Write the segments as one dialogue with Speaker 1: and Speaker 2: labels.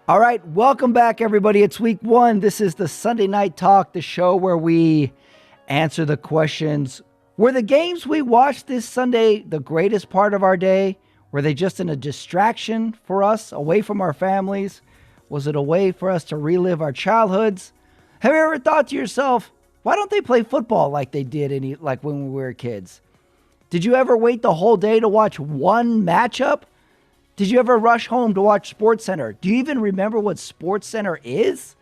Speaker 1: All right, welcome back, everybody. It's week one. This is the Sunday Night Talk, the show where we answer the questions. Were the games we watched this Sunday the greatest part of our day? Were they just a distraction for us, away from our families? Was it a way for us to relive our childhoods? Have you ever thought to yourself, why don't they play football like they did like when we were kids? Did you ever wait the whole day to watch one matchup? Did you ever rush home to watch SportsCenter? Do you even remember what SportsCenter is?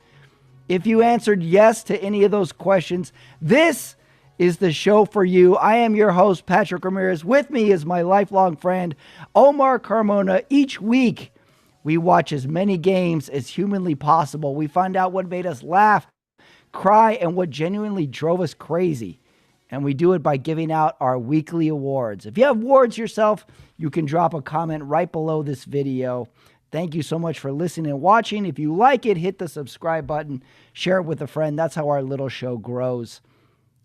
Speaker 1: If you answered yes to any of those questions, this is the show for you. I am your host, Patrick Ramirez. With me is my lifelong friend, Omar Carmona. Each week, we watch as many games as humanly possible. We find out what made us laugh, cry, and what genuinely drove us crazy. And we do it by giving out our weekly awards. If you have awards yourself, you can drop a comment right below this video. Thank you so much for listening and watching. If you like it, hit the subscribe button, share it with a friend. That's how our little show grows.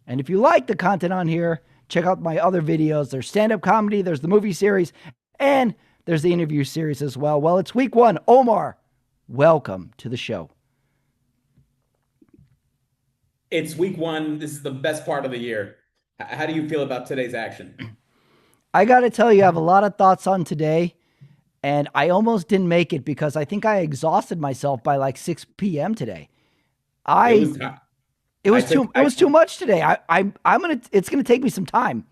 Speaker 1: And if you like the content on here, check out my other videos. There's stand-up comedy, there's the movie series, and there's the interview series as well. Well, it's week one. Omar, welcome to the show.
Speaker 2: It's week one. This is the best part of the year. How do you feel about today's action?
Speaker 1: I got to tell you, I have a lot of thoughts on today, and I almost didn't make it because I think I exhausted myself by like 6 p.m. today. It was too much today. It's gonna take me some time.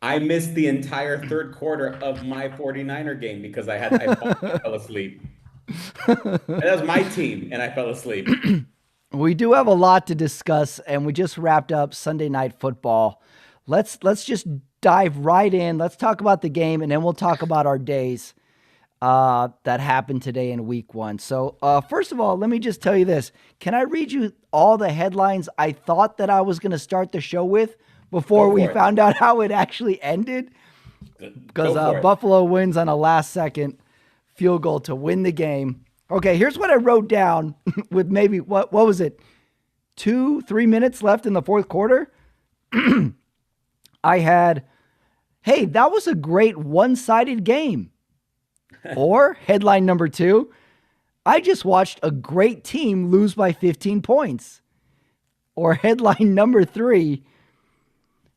Speaker 2: I missed the entire third quarter of my 49er game because I fell asleep. That was my team, and I fell asleep.
Speaker 1: We do have a lot to discuss, and we just wrapped up Sunday Night Football. Let's just dive right in. Let's talk about the game, and then we'll talk about our days that happened today in week one. So first of all, let me just tell you this. Can I read you all the headlines I thought that I was going to start the show with before we found out how it actually ended? Because Buffalo wins on a last-second field goal to win the game. Okay, here's what I wrote down with maybe, what was it, 2-3 minutes left in the fourth quarter? I had, hey, that was a great one-sided game. Or, headline number 2, I just watched a great team lose by 15 points. Or headline number 3,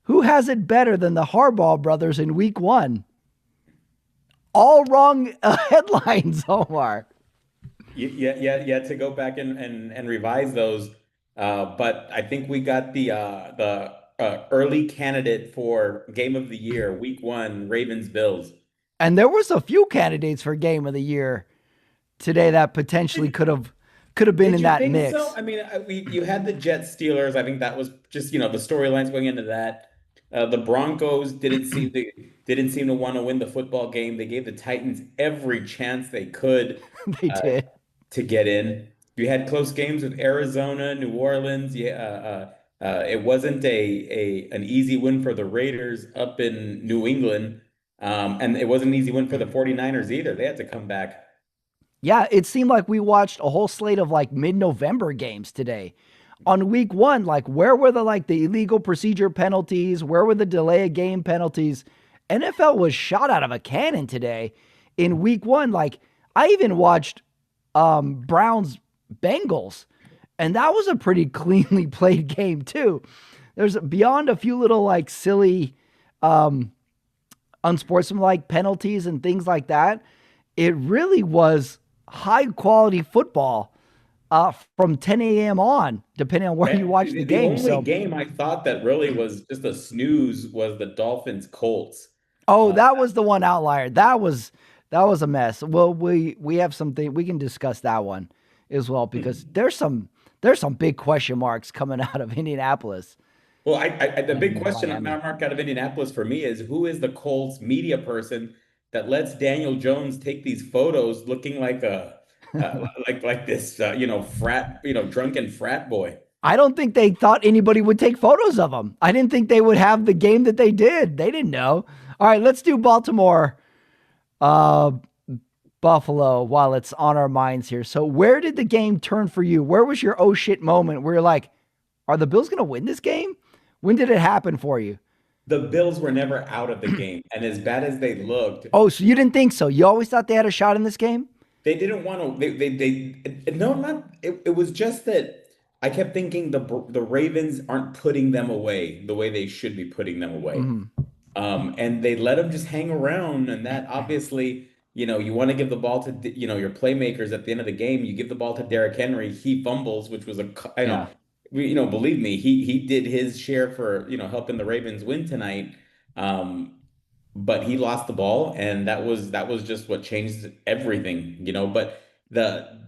Speaker 1: who has it better than the Harbaugh brothers in week one? All wrong headlines, Omar.
Speaker 2: Yeah, to go back and revise those. But I think we got the early candidate for game of the year, week one, Ravens Bills.
Speaker 1: And there was a few candidates for game of the year today that potentially could have been in that mix.
Speaker 2: So? I mean, you had the Jets Steelers. I think that was just the storylines going into that. The Broncos didn't seem to want to win the football game. They gave the Titans every chance they could.
Speaker 1: They did.
Speaker 2: To get in. You had close games with Arizona, New Orleans. It wasn't an easy win for the Raiders up in New England. And it wasn't an easy win for the 49ers either. They had to come back.
Speaker 1: Yeah, it seemed like we watched a whole slate of like mid-November games today. On week one, like where were the illegal procedure penalties? Where were the delay of game penalties? NFL was shot out of a cannon today. In week one, like I even watched Browns Bengals, and that was a pretty cleanly played game too. There's beyond a few little like silly unsportsmanlike penalties and things like that. It really was high quality football from 10 a.m. on, depending on where you watch the game.
Speaker 2: The only game I thought that really was just a snooze was the Dolphins Colts.
Speaker 1: Oh, that was the one outlier. That was a mess. Well, we have something we can discuss that one as well, because there's some big question marks coming out of Indianapolis.
Speaker 2: Well, the big question mark out of Indianapolis for me is who is the Colts media person that lets Daniel Jones take these photos looking like a like this drunken frat boy.
Speaker 1: I don't think they thought anybody would take photos of him. I didn't think they would have the game that they did. They didn't know. All right, let's do Baltimore. Buffalo while it's on our minds here. So where did the game turn for you? Where was your oh shit moment where you're like, are the Bills going to win this game? When did it happen for you?
Speaker 2: The Bills were never out of the game. And as bad as they looked.
Speaker 1: Oh, so you didn't think so? You always thought they had a shot in this game?
Speaker 2: they didn't want to. No, not it. It was just that I kept thinking the Ravens aren't putting them away the way they should be putting them away.
Speaker 1: Hmm.
Speaker 2: And they let him just hang around, and that obviously, you want to give the ball to, your playmakers at the end of the game. You give the ball to Derrick Henry, he fumbles, which was
Speaker 1: Yeah.
Speaker 2: believe me, he did his share for, helping the Ravens win tonight. But he lost the ball, and that was just what changed everything, But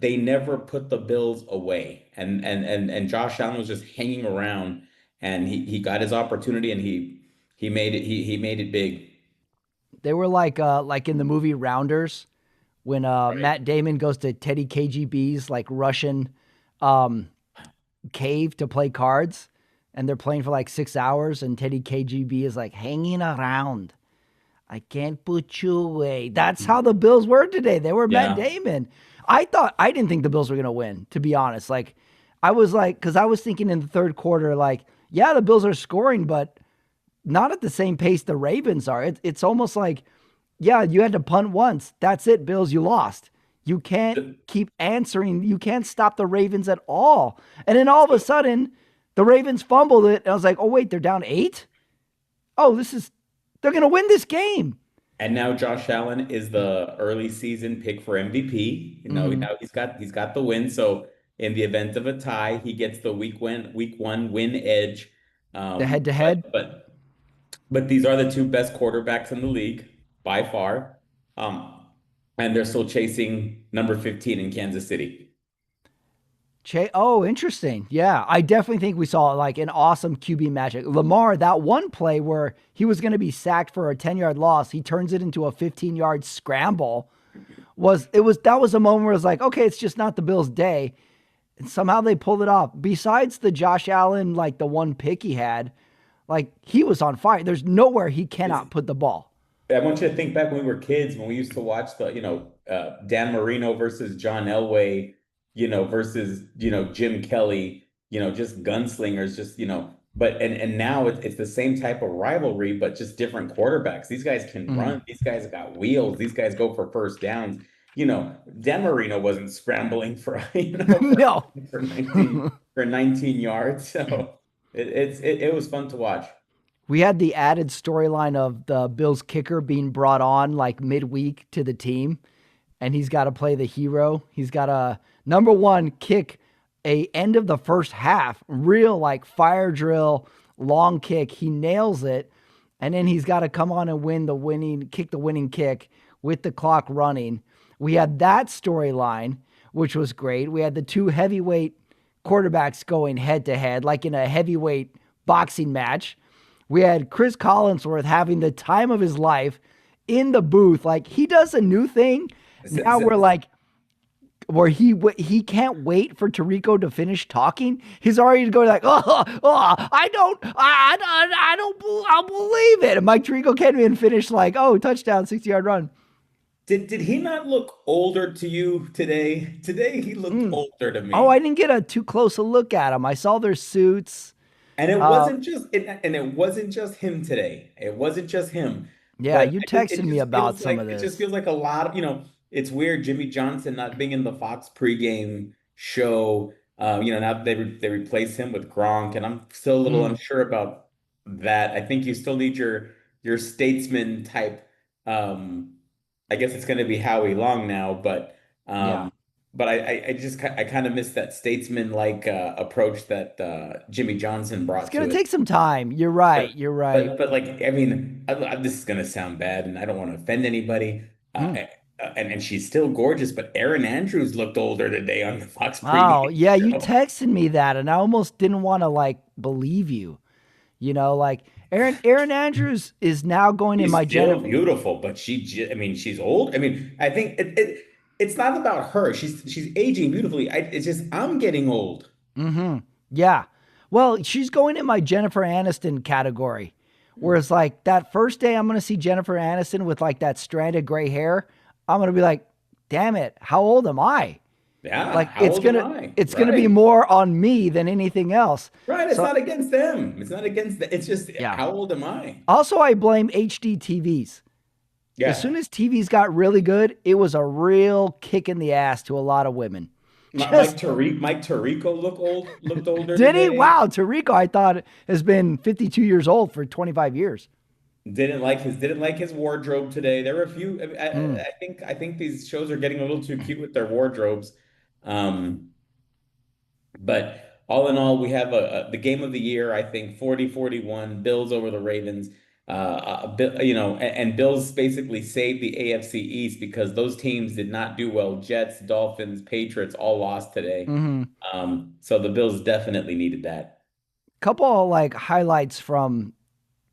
Speaker 2: they never put the Bills away, and Josh Allen was just hanging around, and he got his opportunity, and he made it. He made it big.
Speaker 1: They were like in the movie Rounders when
Speaker 2: Right.
Speaker 1: Matt Damon goes to Teddy KGB's like Russian um, cave to play cards, and they're playing for like 6 hours, and Teddy KGB is like hanging around. I can't put you away. That's how the Bills were today. They were Matt
Speaker 2: Yeah.
Speaker 1: Damon. I didn't think the Bills were gonna win, to be honest. Like because I was thinking in the third quarter, like, yeah, the Bills are scoring, but not at the same pace the Ravens are. It's almost like, yeah, you had to punt once. That's it, Bills, you lost. You can't keep answering. You can't stop the Ravens at all. And then all of a sudden, the Ravens fumbled it. And I was like, oh, wait, they're down 8? Oh, they're going to win this game.
Speaker 2: And now Josh Allen is the early season pick for MVP.
Speaker 1: Mm-hmm.
Speaker 2: Now he's got the win. So in the event of a tie, he gets the week one win edge.
Speaker 1: The head to
Speaker 2: But
Speaker 1: head.
Speaker 2: but but these are the two best quarterbacks in the league by far. Um, and they're still chasing number 15 in Kansas City.
Speaker 1: Oh, interesting. Yeah, I definitely think we saw like an awesome QB magic. Lamar, that one play where he was going to be sacked for a 10-yard loss, he turns it into a 15-yard scramble. That was a moment where it was like, okay, it's just not the Bills' day. And somehow they pulled it off. Besides the Josh Allen, like the one pick he had, like he was on fire. There's nowhere he
Speaker 2: It's
Speaker 1: cannot put the ball.
Speaker 2: I want you to think back when we were kids, when we used to watch Dan Marino versus John Elway, versus, Jim Kelly, just gunslingers, but and now it's the same type of rivalry, but just different quarterbacks. These guys can
Speaker 1: Mhm.
Speaker 2: run, these guys got wheels, these guys go for first downs. Dan Marino wasn't scrambling for,
Speaker 1: No.
Speaker 2: for 19 yards. So it was fun to watch.
Speaker 1: We had the added storyline of the Bills kicker being brought on like midweek to the team, and he's got to play the hero. He's got to number one kick a end of the first half, real like fire drill long kick. He nails it, and then he's got to come on and kick the winning kick with the clock running. We had that storyline, which was great. We had the two heavyweight quarterbacks going head to head, like in a heavyweight boxing match. We had Chris Collinsworth having the time of his life in the booth. Like he does a new thing. Now we're like, where he can't wait for Tirico to finish talking. He's already going like, I don't believe it. And Mike Tirico can't even finish like, oh, touchdown, 60-yard run.
Speaker 2: Did he not look older to you today? Today he looked
Speaker 1: Mm.
Speaker 2: older to
Speaker 1: Oh, I
Speaker 2: me.
Speaker 1: didn't get a too close a look at him. I saw their suits.
Speaker 2: And it
Speaker 1: Uh,
Speaker 2: wasn't just and it wasn't just him today. It wasn't just him.
Speaker 1: yeah,
Speaker 2: But
Speaker 1: you
Speaker 2: I just,
Speaker 1: texted me about some of
Speaker 2: it just
Speaker 1: this.
Speaker 2: feels like a lot of, it's weird Jimmy Johnson not being in the Fox pregame show. Now they replace him with Gronk, and I'm still a little
Speaker 1: Mm,
Speaker 2: unsure about that. I think you still need your statesman type. Um, I guess it's going to be Howie Long now,
Speaker 1: yeah.
Speaker 2: um, but I kind of miss that statesman like approach that Jimmy Johnson
Speaker 1: It's
Speaker 2: brought
Speaker 1: gonna
Speaker 2: to it.
Speaker 1: take some time. You're right.
Speaker 2: But
Speaker 1: You're right.
Speaker 2: like I mean, this is gonna sound bad, and I don't want to offend anybody.
Speaker 1: Mm.
Speaker 2: And she's still gorgeous, but Erin Andrews looked older today on the Fox
Speaker 1: Oh,
Speaker 2: pregame
Speaker 1: yeah, you
Speaker 2: show.
Speaker 1: texted me that and I almost didn't want to like believe you. Like Aaron Andrews is now going in
Speaker 2: She's
Speaker 1: my
Speaker 2: still
Speaker 1: Jennifer.
Speaker 2: beautiful, but I mean, she's old. I mean, I think it's not about her. She's aging beautifully. It's just I'm getting old.
Speaker 1: Mm-hmm. Yeah. Well, she's going in my Jennifer Aniston category. Whereas like that first day I'm gonna see Jennifer Aniston with like that stranded gray hair, I'm gonna be like, damn it, how old am I?
Speaker 2: Yeah,
Speaker 1: Like
Speaker 2: how old am I?
Speaker 1: it's gonna be
Speaker 2: Right.
Speaker 1: more on me than anything else.
Speaker 2: Right. It's
Speaker 1: So
Speaker 2: not against them. It's not against It's just
Speaker 1: yeah.
Speaker 2: how old am I?
Speaker 1: Also, I blame HD TVs. As soon
Speaker 2: Yeah.
Speaker 1: as TVs got really good, it was a real kick in the ass to a lot of women. Just
Speaker 2: Mike Tirico looked older
Speaker 1: did he?
Speaker 2: today.
Speaker 1: Wow, Tarico, I thought has been 52 years old for 25 years.
Speaker 2: Didn't like his wardrobe today. There were a few.
Speaker 1: Mm.
Speaker 2: I think these shows are getting a little too cute with their wardrobes. Um, but all in all, we have the game of the year. I think 40-41 Bills over the Ravens. You know, and Bills basically saved the AFC East because those teams did not do well. Jets, Dolphins, Patriots all lost today.
Speaker 1: Hmm.
Speaker 2: So the Bills definitely needed that.
Speaker 1: Couple of like highlights from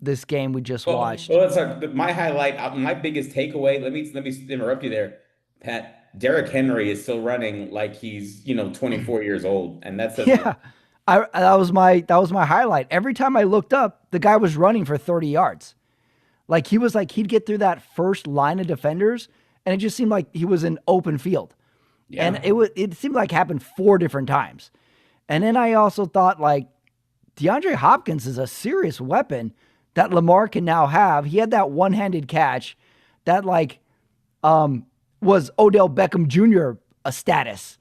Speaker 1: this game we just watched.
Speaker 2: Well, that's my highlight. My biggest takeaway. Let me interrupt you there, Pat. Derrick Henry is still running like he's 24 years old, and that says a lot.
Speaker 1: Yeah. That was my highlight. Every time I looked up, the guy was running for 30 yards. Like he was like he'd get through that first line of defenders and it just seemed like he was in open field. And
Speaker 2: Yeah.
Speaker 1: it seemed like happened four different times. And then I also thought like DeAndre Hopkins is a serious weapon that Lamar can now have. He had that one-handed catch that like was Odell Beckham Jr. a status.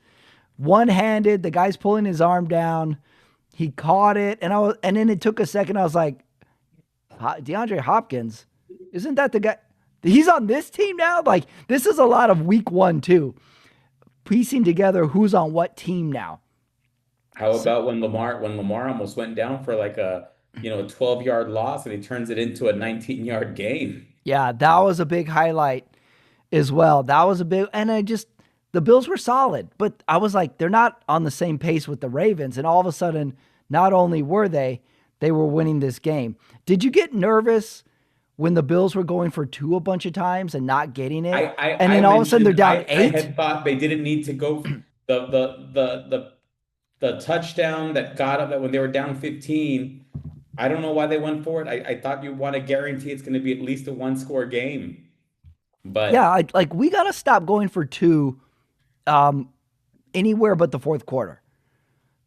Speaker 1: One-handed, the guy's pulling his arm down. He caught it, and then it took a second. I was like, DeAndre Hopkins, isn't that the guy? He's on this team now. Like this is a lot of week one too, piecing together who's on what team now.
Speaker 2: How
Speaker 1: So,
Speaker 2: about when Lamar almost went down for like a 12-yard loss and he turns it into a 19-yard gain?
Speaker 1: yeah, that was a big highlight as well. That was a big, and I just the Bills were solid, but I was like, they're not on the same pace with the Ravens, and all of a sudden, not only were they were winning this game. Did you get nervous when the Bills were going for two a bunch of times and not getting it, and
Speaker 2: I
Speaker 1: then all of a sudden they're
Speaker 2: mentioned
Speaker 1: down
Speaker 2: I
Speaker 1: eight?
Speaker 2: had thought they didn't need to go the touchdown that got up that when they were down 15. I don't know why they went for it. I thought you want to guarantee it's going to be at least a one-score game.
Speaker 1: Yeah,
Speaker 2: But
Speaker 1: like we got to stop going for two um, anywhere but the fourth quarter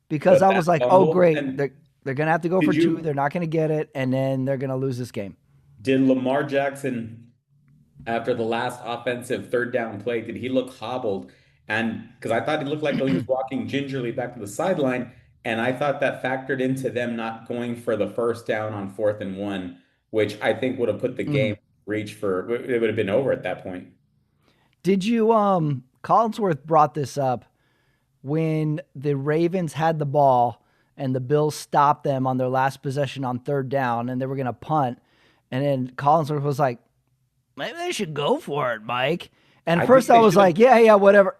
Speaker 1: because I
Speaker 2: that
Speaker 1: was like, oh
Speaker 2: fumble
Speaker 1: great,
Speaker 2: and
Speaker 1: they're gonna have to go for
Speaker 2: did
Speaker 1: two.
Speaker 2: you
Speaker 1: They're not gonna get it, and then they're gonna lose this game.
Speaker 2: did Lamar Jackson after the last offensive third down play, did he look hobbled? And because I thought he looked like though he was walking gingerly back to the sideline, and I thought that factored into them not going for the first down on 4th and 1, which I think would have put the game
Speaker 1: Mhm.
Speaker 2: reach for it would have been over at that point.
Speaker 1: Did you Collinsworth brought this up when the Ravens had the ball and the Bills stopped them on their last possession on third down and they were going to punt, and then Collinsworth was like, maybe they should go for it, Mike. And
Speaker 2: I
Speaker 1: first
Speaker 2: think
Speaker 1: I
Speaker 2: they
Speaker 1: was
Speaker 2: should have
Speaker 1: like, yeah, whatever.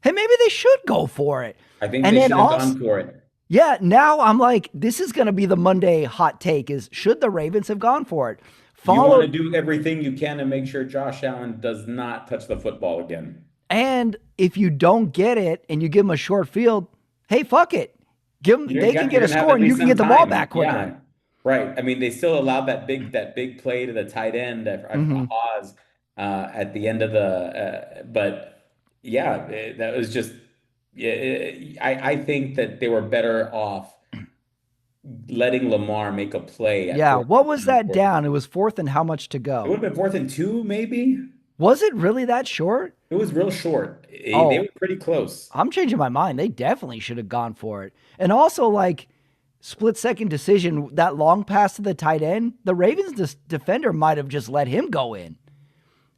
Speaker 1: Hey, maybe they should go for it.
Speaker 2: I think
Speaker 1: And
Speaker 2: they
Speaker 1: then
Speaker 2: should have
Speaker 1: also
Speaker 2: gone for it.
Speaker 1: yeah, now I'm like, this is going to be the Monday hot take is should the Ravens have gone for it?
Speaker 2: You want to
Speaker 1: Followed,
Speaker 2: do everything you can to make sure Josh Allen does not touch the football again.
Speaker 1: and if you don't get it and you give them a short field, hey, fuck it. Give them, they can get
Speaker 2: You're
Speaker 1: a
Speaker 2: gonna have
Speaker 1: score
Speaker 2: at
Speaker 1: and you
Speaker 2: least
Speaker 1: can
Speaker 2: some
Speaker 1: get the ball
Speaker 2: time.
Speaker 1: back quicker.
Speaker 2: Yeah, right. I mean, they still allowed that big play to the tight end for
Speaker 1: Hmm.
Speaker 2: Hawes at the end of but yeah, that was just. Yeah, I think that they were better off letting Lamar make a play at
Speaker 1: Yeah,
Speaker 2: fourth
Speaker 1: what was
Speaker 2: and
Speaker 1: that
Speaker 2: fourth.
Speaker 1: down? It was fourth and how much to
Speaker 2: It
Speaker 1: go?
Speaker 2: would have been 4th and 2, maybe.
Speaker 1: Was it really that short?
Speaker 2: It was real short. They
Speaker 1: Oh,
Speaker 2: were pretty close.
Speaker 1: I'm changing my mind. They definitely should have gone for it. And also, like, split second decision, that long pass to the tight end, the Ravens defender might have just let him go in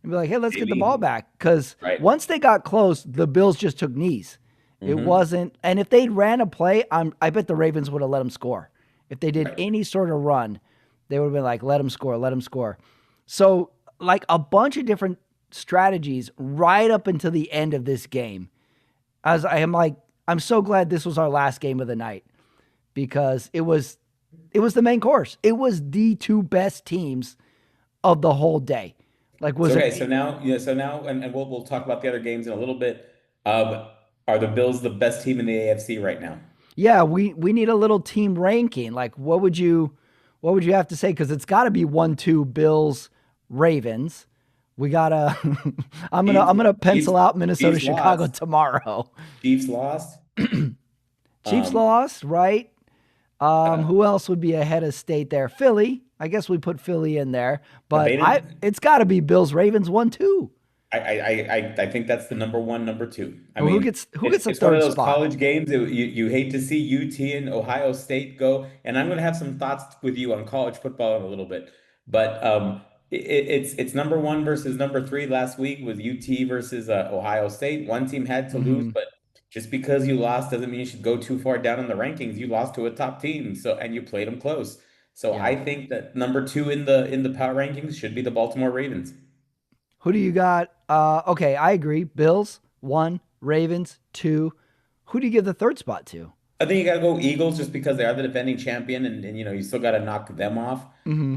Speaker 1: and be like, hey, let's get the ball
Speaker 2: Maybe.
Speaker 1: back. Because
Speaker 2: Right.
Speaker 1: once they got close, the Bills just took knees. It
Speaker 2: Hmm.
Speaker 1: wasn't, and if they'd ran a play, I bet the Ravens would have let them score. If they did
Speaker 2: Right.
Speaker 1: any sort of run, they would have been like, let them score, let them score. So, like a bunch of different strategies right up until the end of this game. As I am like, I'm so glad this was our last game of the night because it was the main course. It was the two best teams of the whole day. Like
Speaker 2: So
Speaker 1: was
Speaker 2: okay,
Speaker 1: it
Speaker 2: so now and we'll talk about the other games in a little bit. Um, are the Bills the best team in the AFC right now?
Speaker 1: yeah, we need a little team ranking. Like what would you have to say? Because it's got to be 1-2 Bills, Ravens. We gotta.
Speaker 2: Chiefs,
Speaker 1: I'm gonna pencil out Minnesota,
Speaker 2: Chiefs
Speaker 1: Chicago
Speaker 2: lost.
Speaker 1: tomorrow.
Speaker 2: Chiefs lost.
Speaker 1: Chiefs
Speaker 2: Um,
Speaker 1: lost, right?
Speaker 2: uh,
Speaker 1: Who else would be ahead of State there? Philly. I guess we put Philly in there,
Speaker 2: But
Speaker 1: but
Speaker 2: they didn't.
Speaker 1: it's got to be Bills Ravens 1-2.
Speaker 2: I think that's the number one, number two. I
Speaker 1: Well, who
Speaker 2: mean,
Speaker 1: gets who gets the
Speaker 2: it's one of
Speaker 1: third
Speaker 2: those
Speaker 1: spot?
Speaker 2: college games that you hate to see UT and Ohio State go. And I'm going to have some thoughts with you on college football in a little bit. But it's number one versus number three. Last week was UT versus Ohio State. One team had to lose,
Speaker 1: Hmm.
Speaker 2: but just because you lost doesn't mean you should go too far down in the rankings. You lost to a top team, and you played them close. So
Speaker 1: Yeah.
Speaker 2: I think that number two in the power rankings should be the Baltimore Ravens.
Speaker 1: Who do you got? Okay, I agree. Bills 1, Ravens 2. Who do you give the third spot to?
Speaker 2: I think you got to go Eagles just because they are the defending champion, and you still got to knock them off.
Speaker 1: Hmm.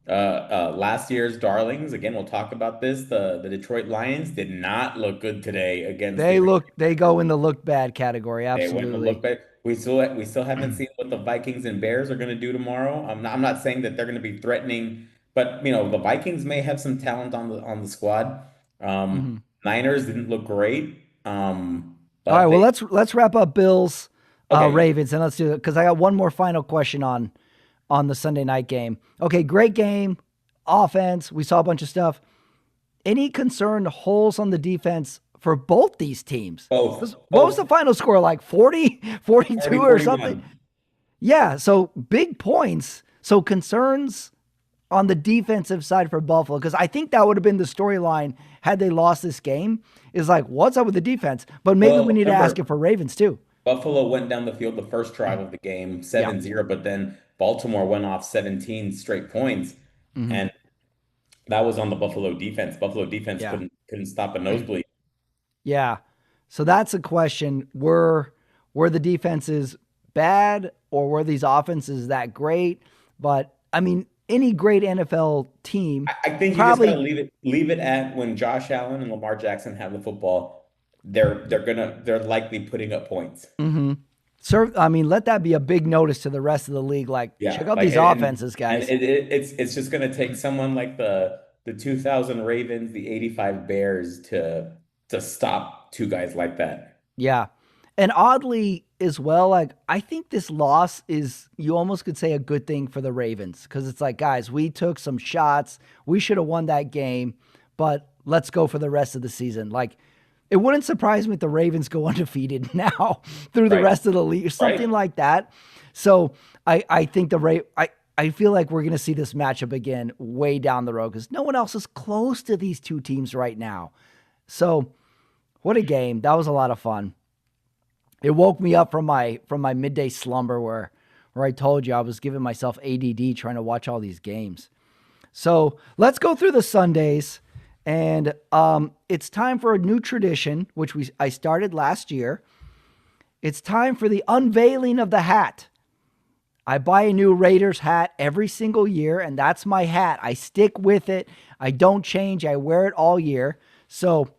Speaker 2: Last year's darlings, again, we'll talk about this. The Detroit Lions did not look good today against the.
Speaker 1: They go in the look bad category.
Speaker 2: They went to
Speaker 1: Absolutely.
Speaker 2: look back. We still haven't seen what the Vikings and Bears are going to do tomorrow. I'm not saying that they're going to be threatening, but the Vikings may have some talent on the squad.
Speaker 1: Hmm.
Speaker 2: Niners didn't look great,
Speaker 1: All right,
Speaker 2: but
Speaker 1: well
Speaker 2: they
Speaker 1: let's wrap up Bills
Speaker 2: okay.
Speaker 1: Ravens and let's do it because I got one more final question on the Sunday night game. Okay, great game, offense. We saw a bunch of stuff. Any concerned holes on the defense for both these teams? What was the
Speaker 2: Both
Speaker 1: final score? Like 40, 42
Speaker 2: 40,
Speaker 1: or something?
Speaker 2: 41.
Speaker 1: Yeah, so big points. So concerns on the defensive side for Buffalo, because I think that would have been the storyline had they lost this game, is like, what's up with the defense? But maybe we
Speaker 2: Well,
Speaker 1: need to ask
Speaker 2: remember,
Speaker 1: it for Ravens too.
Speaker 2: Buffalo went down the field the first drive of the game,
Speaker 1: Yeah.
Speaker 2: 7-0, but then Baltimore went off 17 straight points.
Speaker 1: Hmm.
Speaker 2: And that was on the Buffalo defense. Buffalo defense
Speaker 1: Yeah.
Speaker 2: couldn't stop a nosebleed.
Speaker 1: Yeah. So that's a question. Were the defenses bad or were these offenses that great? But I mean, any great NFL team
Speaker 2: I think you just gotta
Speaker 1: probably.
Speaker 2: leave it at when Josh Allen and Lamar Jackson have the football, they're likely putting up points.
Speaker 1: Hmm. I mean, let that be a big notice to the rest of the league. Like, check
Speaker 2: Yeah,
Speaker 1: out
Speaker 2: like
Speaker 1: these offenses,
Speaker 2: and
Speaker 1: guys.
Speaker 2: it's just gonna take someone like the 2000 Ravens, the 85 Bears to stop two guys like that.
Speaker 1: Yeah. And oddly as well, like I think this loss is you almost could say a good thing for the Ravens because it's like, guys, we took some shots. We should have won that game, but let's go for the rest of the season. Like it wouldn't surprise me if the Ravens go undefeated now through the
Speaker 2: Right.
Speaker 1: rest of the league or something
Speaker 2: Right.
Speaker 1: like that. So I think I feel like we're going to see this matchup again way down the road because no one else is close to these two teams right now. So what a game. That was a lot of fun. It woke me up from my midday slumber where I told you I was giving myself ADD trying to watch all these games. So let's go through the Sundays, and it's time for a new tradition, which I started last year. It's time for the unveiling of the hat. I buy a new Raiders hat every single year, and that's my hat. I stick with it. I don't change. I wear it all year. So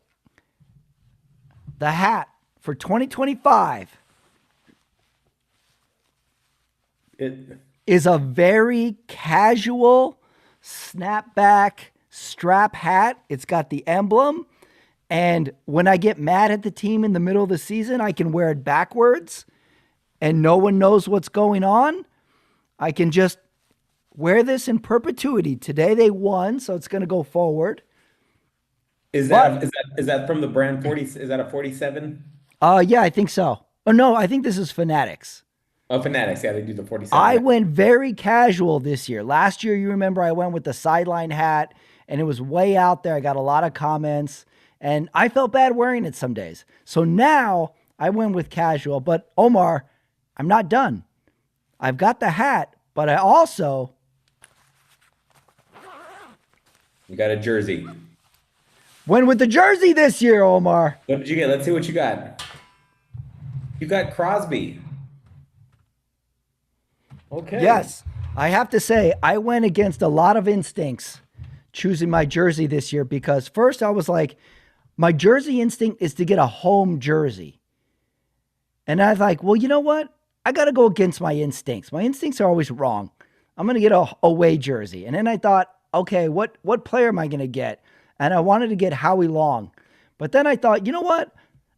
Speaker 1: the hat for 2025
Speaker 2: It
Speaker 1: is a very casual snapback strap hat. It's got the emblem. And when I get mad at the team in the middle of the season, I can wear it backwards and no one knows what's going on. I can just wear this in perpetuity. Today they won, so it's going to go forward.
Speaker 2: is
Speaker 1: But
Speaker 2: that from the brand 40? Is that a 47?
Speaker 1: yeah, I think so. Oh no, I think this is Fanatics.
Speaker 2: Oh, Fanatics. Yeah, they do the 47.
Speaker 1: I went very casual this year. Last year, you remember I went with the sideline hat and it was way out there. I got a lot of comments and I felt bad wearing it some days. So now I went with casual. But Omar, I'm not done. I've got the hat, but I also
Speaker 2: You got a jersey.
Speaker 1: went with the jersey this year, Omar.
Speaker 2: What did you get? Let's see what you got. You got Crosby. Okay.
Speaker 1: Yes, I have to say, I went against a lot of instincts choosing my jersey this year because first I was like, my jersey instinct is to get a home jersey. And I was like, well, you know what? I got to go against my instincts. My instincts are always wrong. I'm going to get a away jersey. And then I thought, okay, what player am I going to get? And I wanted to get Howie Long. But then I thought, you know what?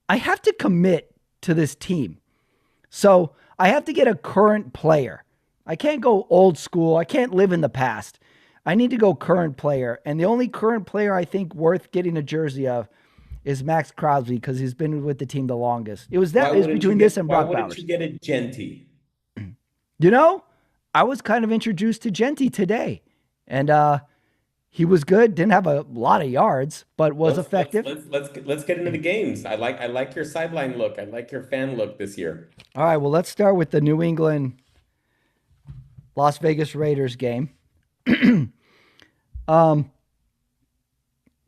Speaker 1: I have to commit to this team. So I have to get a current player. I can't go old school. I can't live in the past. I need to go current player. And the only current player I think worth getting a jersey of is Max Crosby because he's been with the team the longest. It was between this and
Speaker 2: Why
Speaker 1: Brock
Speaker 2: wouldn't you
Speaker 1: Bowers.
Speaker 2: get a Genty?
Speaker 1: You know, I was kind of introduced to Genty today, and he was good. Didn't have a lot of yards, but was effective.
Speaker 2: Let's get into the games. I like your sideline look. I like your fan look this year.
Speaker 1: All right, well, let's start with the New England Las Vegas Raiders game. The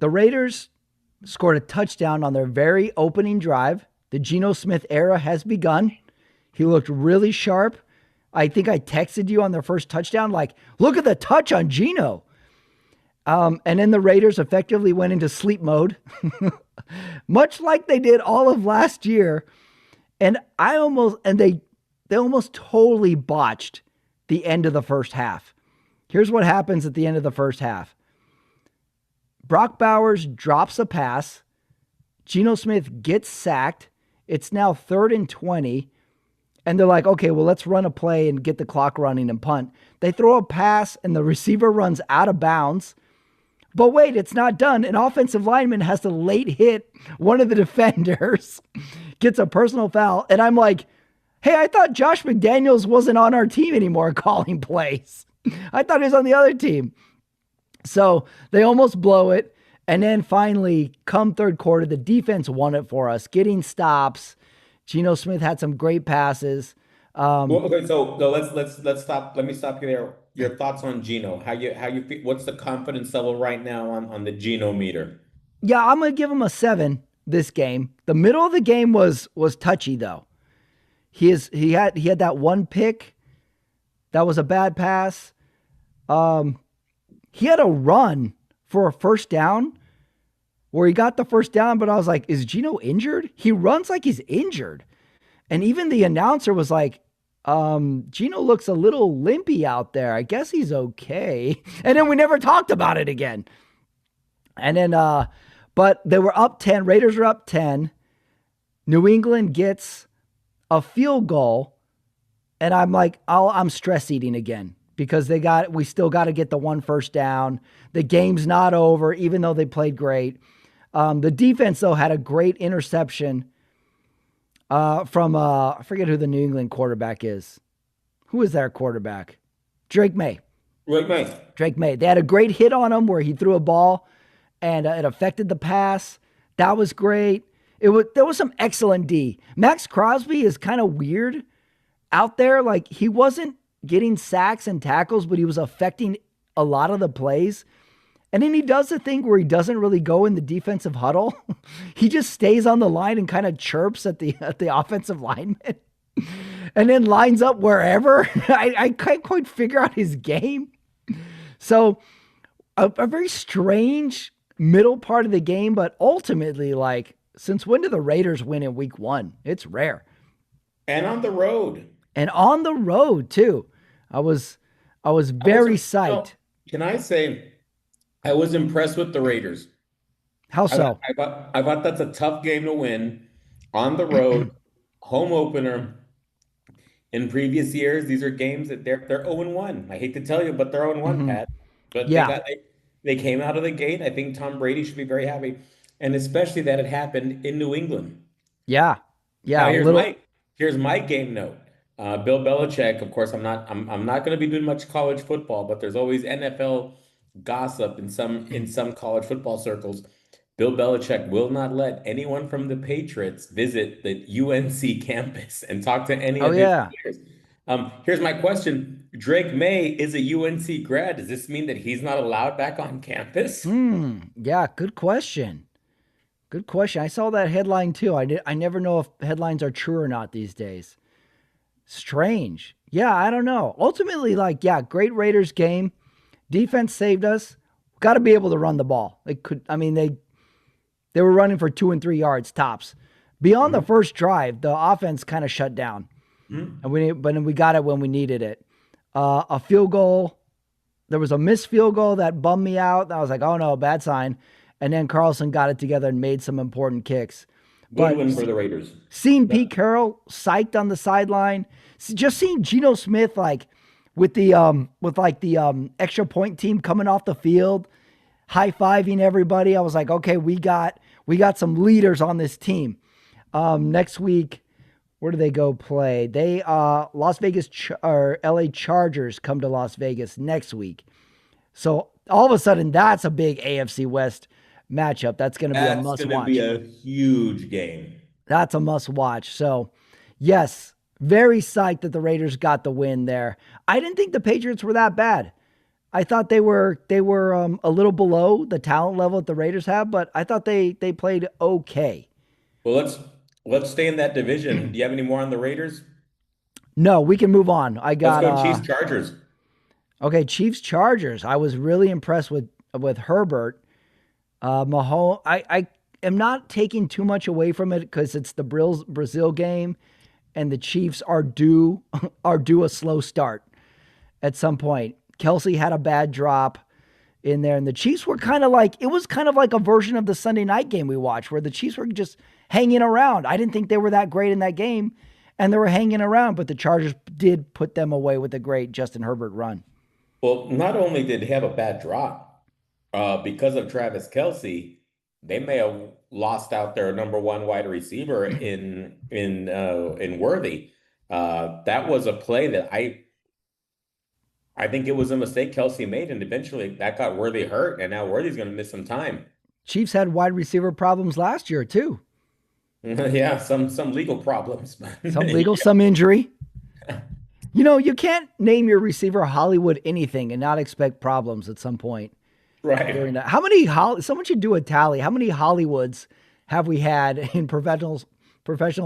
Speaker 1: Raiders scored a touchdown on their very opening drive. The Geno Smith era has begun. He looked really sharp. I think I texted you on their first touchdown, like, look at the touch on Geno. And then the Raiders effectively went into sleep mode, much like they did all of last year. And they almost totally botched the end of the first half. Here's what happens at the end of the first half. Brock Bowers drops a pass. Geno Smith gets sacked. It's now 3rd and 20. And they're like, okay, well, let's run a play and get the clock running and punt. They throw a pass and the receiver runs out of bounds. But wait, it's not done. An offensive lineman has to late hit one of the defenders, gets a personal foul. And I'm like, hey, I thought Josh McDaniels wasn't on our team anymore calling plays. I thought he was on the other team. So they almost blow it. And then finally, come third quarter, the defense won it for us, getting stops. Geno Smith had some great passes.
Speaker 2: Well, okay, so let's stop. Let me stop you there. Your thoughts on Geno? How you feel? What's the confidence level right now on the Geno meter?
Speaker 1: Yeah, I'm gonna give him a 7 this game. The middle of the game was touchy though. He had that one pick that was a bad pass. He had a run for a first down where he got the first down, but I was like, is Geno injured? He runs like he's injured. And even the announcer was like, Geno looks a little limpy out there. I guess he's okay. And then we never talked about it again. And then, but they were up 10. Raiders were up 10. New England gets a field goal. And I'm like, I'm stress eating again because we still got to get the one first down. The game's not over, even though they played great. The defense, though, had a great interception from, I forget who the New England quarterback is. Who is their quarterback? Drake May. Drake May. They had a great hit on him where he threw a ball and it affected the pass. That was great. There was some excellent D. Max Crosby is kind of weird out there. Like, he wasn't getting sacks and tackles, but he was affecting a lot of the plays. And then he does the thing where he doesn't really go in the defensive huddle. He just stays on the line and kind of chirps at the offensive lineman and then lines up wherever. I can't quite figure out his game. So a very strange middle part of the game, but ultimately, like, since when do the Raiders win in week 1? It's rare.
Speaker 2: And on the road.
Speaker 1: And on the road too. I was very psyched.
Speaker 2: Can I say I was impressed with the Raiders?
Speaker 1: How so?
Speaker 2: I thought that's a tough game to win on the road, home opener. In previous years, these are games that they're 0-1. I hate to tell you, but they're 0-1, Pat. But
Speaker 1: Yeah.
Speaker 2: they came out of the gate. I think Tom Brady should be very happy, and especially that it happened in New England.
Speaker 1: Yeah.
Speaker 2: Now,
Speaker 1: Yeah.
Speaker 2: here's my game note. Bill Belichick, of course, I'm not going to be doing much college football, but there's always NFL gossip in some college football circles. Bill Belichick will not let anyone from the Patriots visit the UNC campus and talk to any of his players. Here's my question. Drake May is a UNC grad. Does this mean that he's not allowed back on campus?
Speaker 1: Yeah, good question. Good question. I saw that headline too. I never know if headlines are true or not these days. Strange. Yeah, I don't know. Ultimately, great Raiders game. Defense saved us. Got to be able to run the ball. They were running for 2 and 3 yards tops. Beyond the first drive, the offense kind of shut down. And we got it when we needed it. A field goal. There was a missed field goal that bummed me out. I was like, oh no, bad sign. And then Carlson got it together and made some important kicks.
Speaker 2: Good win for the Raiders.
Speaker 1: Seeing Pete Carroll psyched on the sideline, just seeing Geno Smith with the extra point team coming off the field, high-fiving everybody. I was like, okay, we got some leaders on this team. Next week, where do they go play? They Las Vegas or LA Chargers come to Las Vegas next week. So all of a sudden, that's a big AFC West matchup. That's going to be a
Speaker 2: That's
Speaker 1: must
Speaker 2: going to be
Speaker 1: watch.
Speaker 2: a huge game.
Speaker 1: That's a must watch. So, yes, very psyched that the Raiders got the win there. I didn't think the Patriots were that bad. I thought they were a little below the talent level that the Raiders have, but I thought they played okay.
Speaker 2: Well, let's stay in that division. Do you have any more on the Raiders?
Speaker 1: No, we can move on. I
Speaker 2: Let's
Speaker 1: got
Speaker 2: go Chiefs Chargers.
Speaker 1: okay, Chiefs Chargers. I was really impressed with Herbert. Mahomes. I am not taking too much away from it because it's the Brazil game, and the Chiefs are due are due a slow start at some point. Kelsey had a bad drop in there, and the Chiefs were kind of like it was kind of like a version of the Sunday night game we watched, where the Chiefs were just hanging around. I didn't think they were that great in that game, and they were hanging around, but the Chargers did put them away with a great Justin Herbert run.
Speaker 2: Well, not only did they have a bad drop, because of Travis Kelsey, they may have lost out their number one wide receiver in Worthy. That was a play that I think it was a mistake Kelsey made, and eventually that got Worthy hurt, and now Worthy's going to miss some time.
Speaker 1: Chiefs had wide receiver problems last year too.
Speaker 2: Yeah, some legal problems.
Speaker 1: Some legal, some injury. You know, you can't name your receiver Hollywood anything and not expect problems at some point during
Speaker 2: Right.
Speaker 1: that. How many someone should do a tally. How many Hollywoods have we had in professional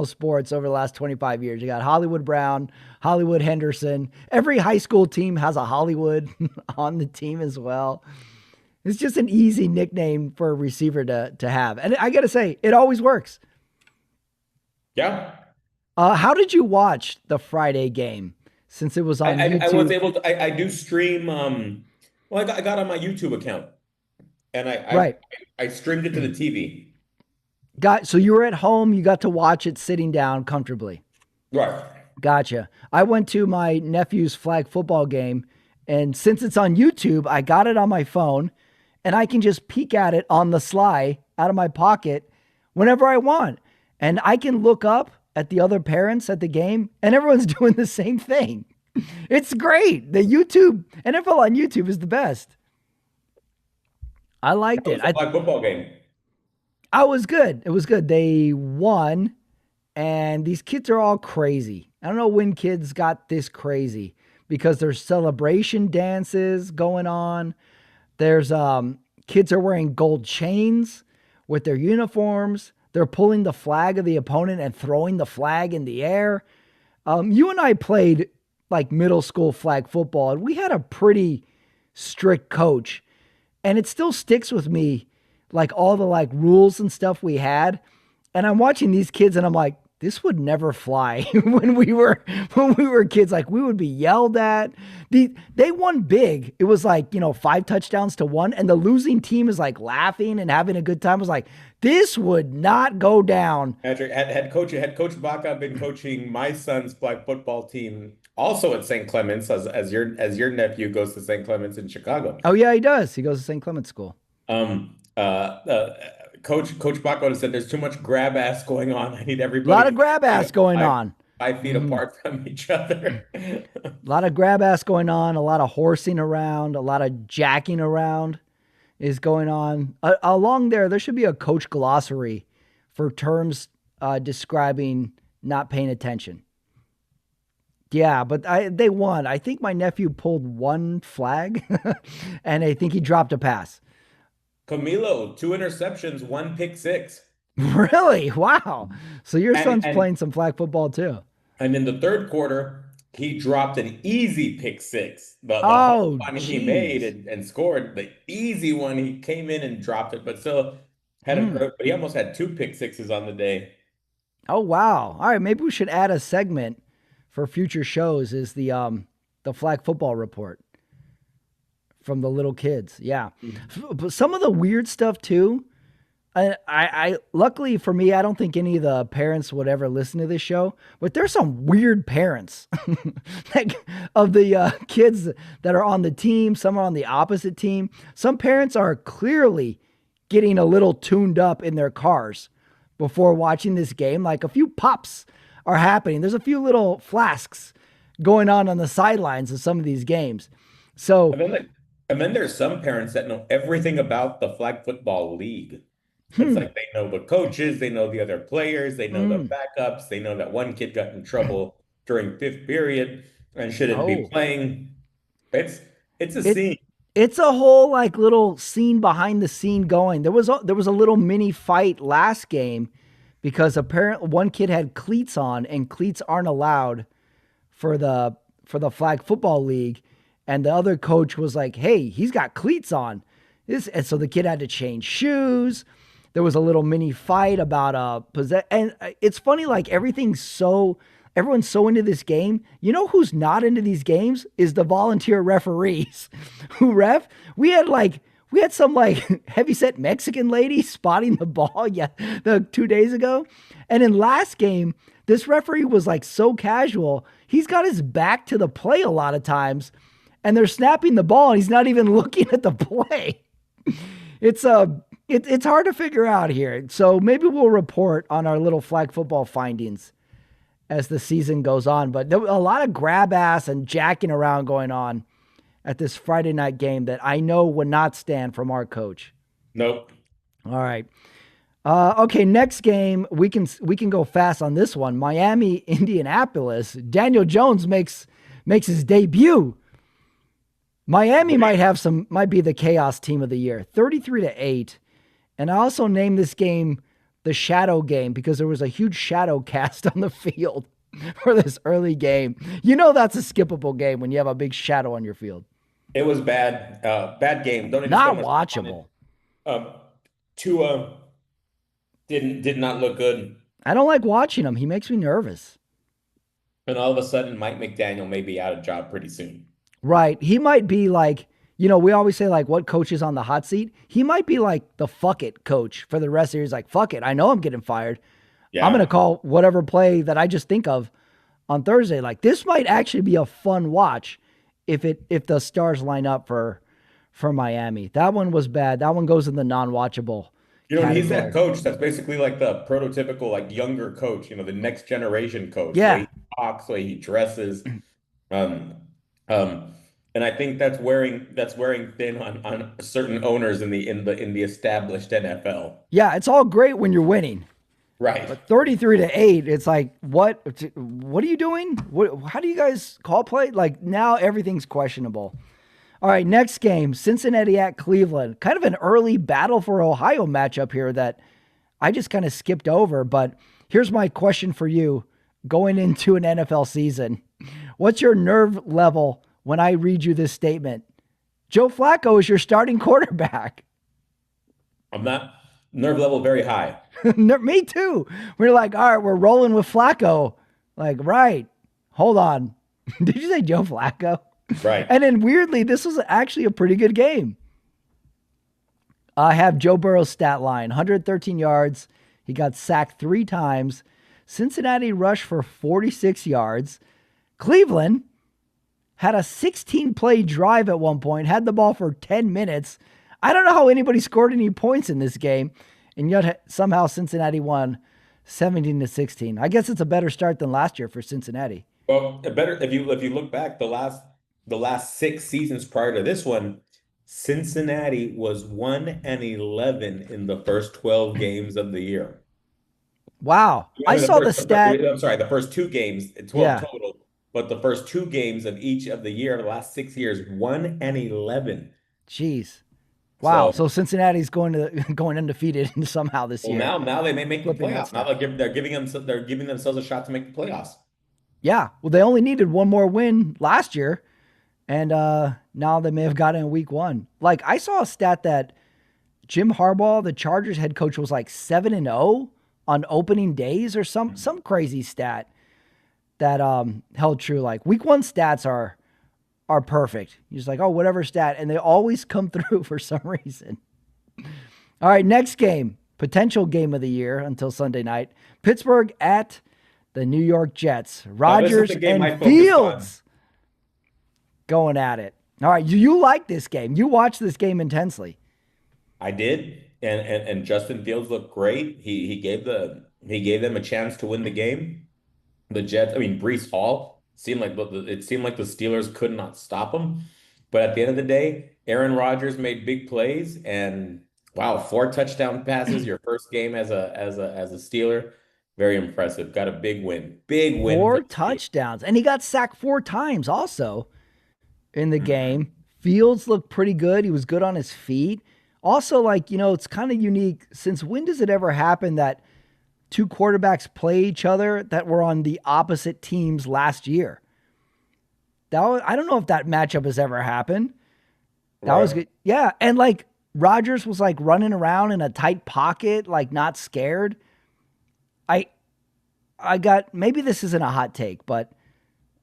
Speaker 1: sports over the last 25 years? You got Hollywood Brown, Hollywood Henderson. Every high school team has a Hollywood on the team as well. It's just an easy nickname for a receiver to have. And I got to say, it always works.
Speaker 2: Yeah.
Speaker 1: How did you watch the Friday game since it was on
Speaker 2: I was
Speaker 1: YouTube?
Speaker 2: able to I do stream well I got on my YouTube account and
Speaker 1: Right.
Speaker 2: I streamed it to the TV.
Speaker 1: So you were at home, you got to watch it sitting down comfortably.
Speaker 2: Right.
Speaker 1: Gotcha. I went to my nephew's flag football game, and since it's on YouTube, I got it on my phone, and I can just peek at it on the sly out of my pocket whenever I want. And I can look up at the other parents at the game, and everyone's doing the same thing. It's great. The NFL on YouTube is the best. I liked
Speaker 2: It
Speaker 1: it.
Speaker 2: was a flag football game.
Speaker 1: I was good. It was good. They won, and these kids are all crazy. I don't know when kids got this crazy because there's celebration dances going on. There's kids are wearing gold chains with their uniforms. They're pulling the flag of the opponent and throwing the flag in the air. You and I played like middle school flag football, and we had a pretty strict coach, and it still sticks with me, like all the like rules and stuff we had. And I'm watching these kids, and I'm like, this would never fly when we were kids. Like we would be yelled at. They won big. It was like 5 touchdowns to 1, and the losing team is like laughing and having a good time. I was like, this would not go down.
Speaker 2: Patrick, had Coach Baca been coaching my son's flag football team also at St. Clements as your nephew goes to St. Clements in Chicago.
Speaker 1: Oh yeah, he does. He goes to St. Clement School.
Speaker 2: Um uh, uh Coach Baca said there's too much grab ass going on. I need
Speaker 1: A lot
Speaker 2: everybody
Speaker 1: of grab ass going
Speaker 2: five,
Speaker 1: on.
Speaker 2: 5 feet apart from each other.
Speaker 1: A lot of grab ass going on. A lot of horsing around. A lot of jacking around is going on. Along there should be a coach glossary for terms describing not paying attention. Yeah, but they won. I think my nephew pulled one flag, and I think he dropped a pass.
Speaker 2: Camilo, 2 interceptions, 1 pick 6.
Speaker 1: Really? Wow. So your
Speaker 2: And
Speaker 1: son's
Speaker 2: and
Speaker 1: playing some flag football too.
Speaker 2: and in the third quarter, he dropped an easy pick 6. The hard
Speaker 1: Oh,
Speaker 2: one he made
Speaker 1: jeez.
Speaker 2: and scored. The easy one, he came in and dropped it, but still
Speaker 1: Mm.
Speaker 2: but he almost had 2 pick 6s on the day.
Speaker 1: Oh, wow. All right, maybe we should add a segment for future shows is the flag football report from the little kids. Yeah. But some of the weird stuff too. I luckily for me, I don't think any of the parents would ever listen to this show, but there's some weird parents like of the kids that are on the team. Some are on the opposite team. Some parents are clearly getting a little tuned up in their cars before watching this game. Like a few pops are happening. There's a few little flasks going on the sidelines of some of these games. So,
Speaker 2: And then, like, and then there's some parents that know everything about the flag football league. It's
Speaker 1: hmm,
Speaker 2: like they know the coaches, they know the other players, they know the
Speaker 1: mm,
Speaker 2: backups, they know that one kid got in trouble during fifth period and shouldn't be
Speaker 1: oh,
Speaker 2: playing. It's it's a
Speaker 1: it
Speaker 2: scene.
Speaker 1: it's a whole like little scene behind the scene going. There was a little mini fight last game because apparently one kid had cleats on and cleats aren't allowed for the flag football league, and the other coach was like, "Hey, he's got cleats on." And so the kid had to change shoes. There was a little mini fight about and it's funny, like everyone's so into this game. You know who's not into these games is the volunteer referees who ref. We had some like heavyset Mexican lady spotting the ball, yeah, the 2 days ago. And in last game, this referee was like so casual. He's got his back to the play a lot of times, and they're snapping the ball, and he's not even looking at the play. It's hard to figure out here. So maybe we'll report on our little flag football findings as the season goes on. But there was a lot of grab ass and jacking around going on at this Friday night game that I know would not stand from our coach.
Speaker 2: Nope.
Speaker 1: All right. Okay, next game we can go fast on this one. Miami, Indianapolis. Daniel Jones makes his debut. Miami might be the chaos team of the year. 33-8. And I also named this game the shadow game because there was a huge shadow cast on the field for this early game. You know that's a skippable game when you have a big shadow on your field.
Speaker 2: It was bad. Bad game. Don't even
Speaker 1: Not
Speaker 2: spend much time on
Speaker 1: watchable.
Speaker 2: it. Tua did not look good.
Speaker 1: I don't like watching him. He makes me nervous.
Speaker 2: And all of a sudden, Mike McDaniel may be out of job pretty soon.
Speaker 1: Right. He might be like, we always say like what coach is on the hot seat. He might be like the fuck it coach for the rest of the year. He's like, fuck it. I know I'm getting fired. I'm going to
Speaker 2: Yeah.
Speaker 1: call whatever play that I just think of on Thursday. Like this might actually be a fun watch if the stars line up for Miami. That one was bad. That one goes in the non-watchable
Speaker 2: And he's that
Speaker 1: category.
Speaker 2: coach that's basically like the prototypical like younger coach, the next generation coach, the way
Speaker 1: Yeah.
Speaker 2: he talks, the way he dresses. Um, um, and I think that's wearing thin on certain owners in the established NFL.
Speaker 1: Yeah, it's all great when you're winning.
Speaker 2: Right.
Speaker 1: But 33-8, it's like, what are you doing? How do you guys call play? Like now everything's questionable. All right, next game, Cincinnati at Cleveland. Kind of an early battle for Ohio matchup here that I just kind of skipped over. But here's my question for you going into an NFL season. What's your nerve level when I read you this statement? Joe Flacco is your starting quarterback.
Speaker 2: I'm not nerve level very high.
Speaker 1: Me too. We're like, all right, we're rolling with Flacco. Like, right. Hold on. Did you say Joe Flacco?
Speaker 2: Right.
Speaker 1: And then weirdly, this was actually a pretty good game. I have Joe Burrow's stat line 113 yards. He got sacked 3 times. Cincinnati rushed for 46 yards. Cleveland had a 16-play drive at one point, had the ball for 10 minutes. I don't know how anybody scored any points in this game, and yet somehow Cincinnati won 17-16. I guess it's a better start than last year for Cincinnati.
Speaker 2: Well, better if you look back the last 6 seasons prior to this one, Cincinnati was 1-11 in the first 12 games of the year.
Speaker 1: Wow.
Speaker 2: I
Speaker 1: I
Speaker 2: mean,
Speaker 1: saw the stat.
Speaker 2: I'm sorry, the first 2 games, 12
Speaker 1: Yeah.
Speaker 2: total, but the first 2 games of each of the year, the last 6 years, 1-11.
Speaker 1: Jeez. Wow.
Speaker 2: So,
Speaker 1: So Cincinnati's going undefeated somehow this
Speaker 2: well,
Speaker 1: year.
Speaker 2: now they may make the
Speaker 1: Flipping that
Speaker 2: playoffs. Now
Speaker 1: stuff.
Speaker 2: they're giving themselves a shot to make the playoffs.
Speaker 1: Yeah. Well, they only needed one more win last year, and now they may have gotten in week one. Like I saw a stat that Jim Harbaugh, the Chargers head coach, was like 7-0 on opening days or some crazy stat that held true. Like week one stats are perfect. You're just like, whatever stat, and they always come through for some reason. All right, next game. potential game of the year until Sunday night. Pittsburgh at the New York Jets.
Speaker 2: Now, this is
Speaker 1: Rodgers
Speaker 2: the game
Speaker 1: and
Speaker 2: I focused on.
Speaker 1: Fields going at it. All right, you like this game. You watched this game intensely.
Speaker 2: I did, and Justin Fields looked great. He gave them a chance to win the game. The Jets, I mean, Brees Hall seemed like it seemed like the Steelers could not stop him. But at the end of the day, Aaron Rodgers made big plays, and wow, 4 touchdown passes, your first game as a Steeler. Very impressive. Got a big win for
Speaker 1: Four
Speaker 2: the Steelers.
Speaker 1: touchdowns. And he got sacked 4 times also in the game. Fields looked pretty good. He was good on his feet. Also, like, it's kind of unique. Since when does it ever happen that two quarterbacks play each other that were on the opposite teams last year? I don't know if that matchup has ever happened. That was good. Yeah. And like Rodgers was like running around in a tight pocket, like not scared. I maybe this isn't a hot take, but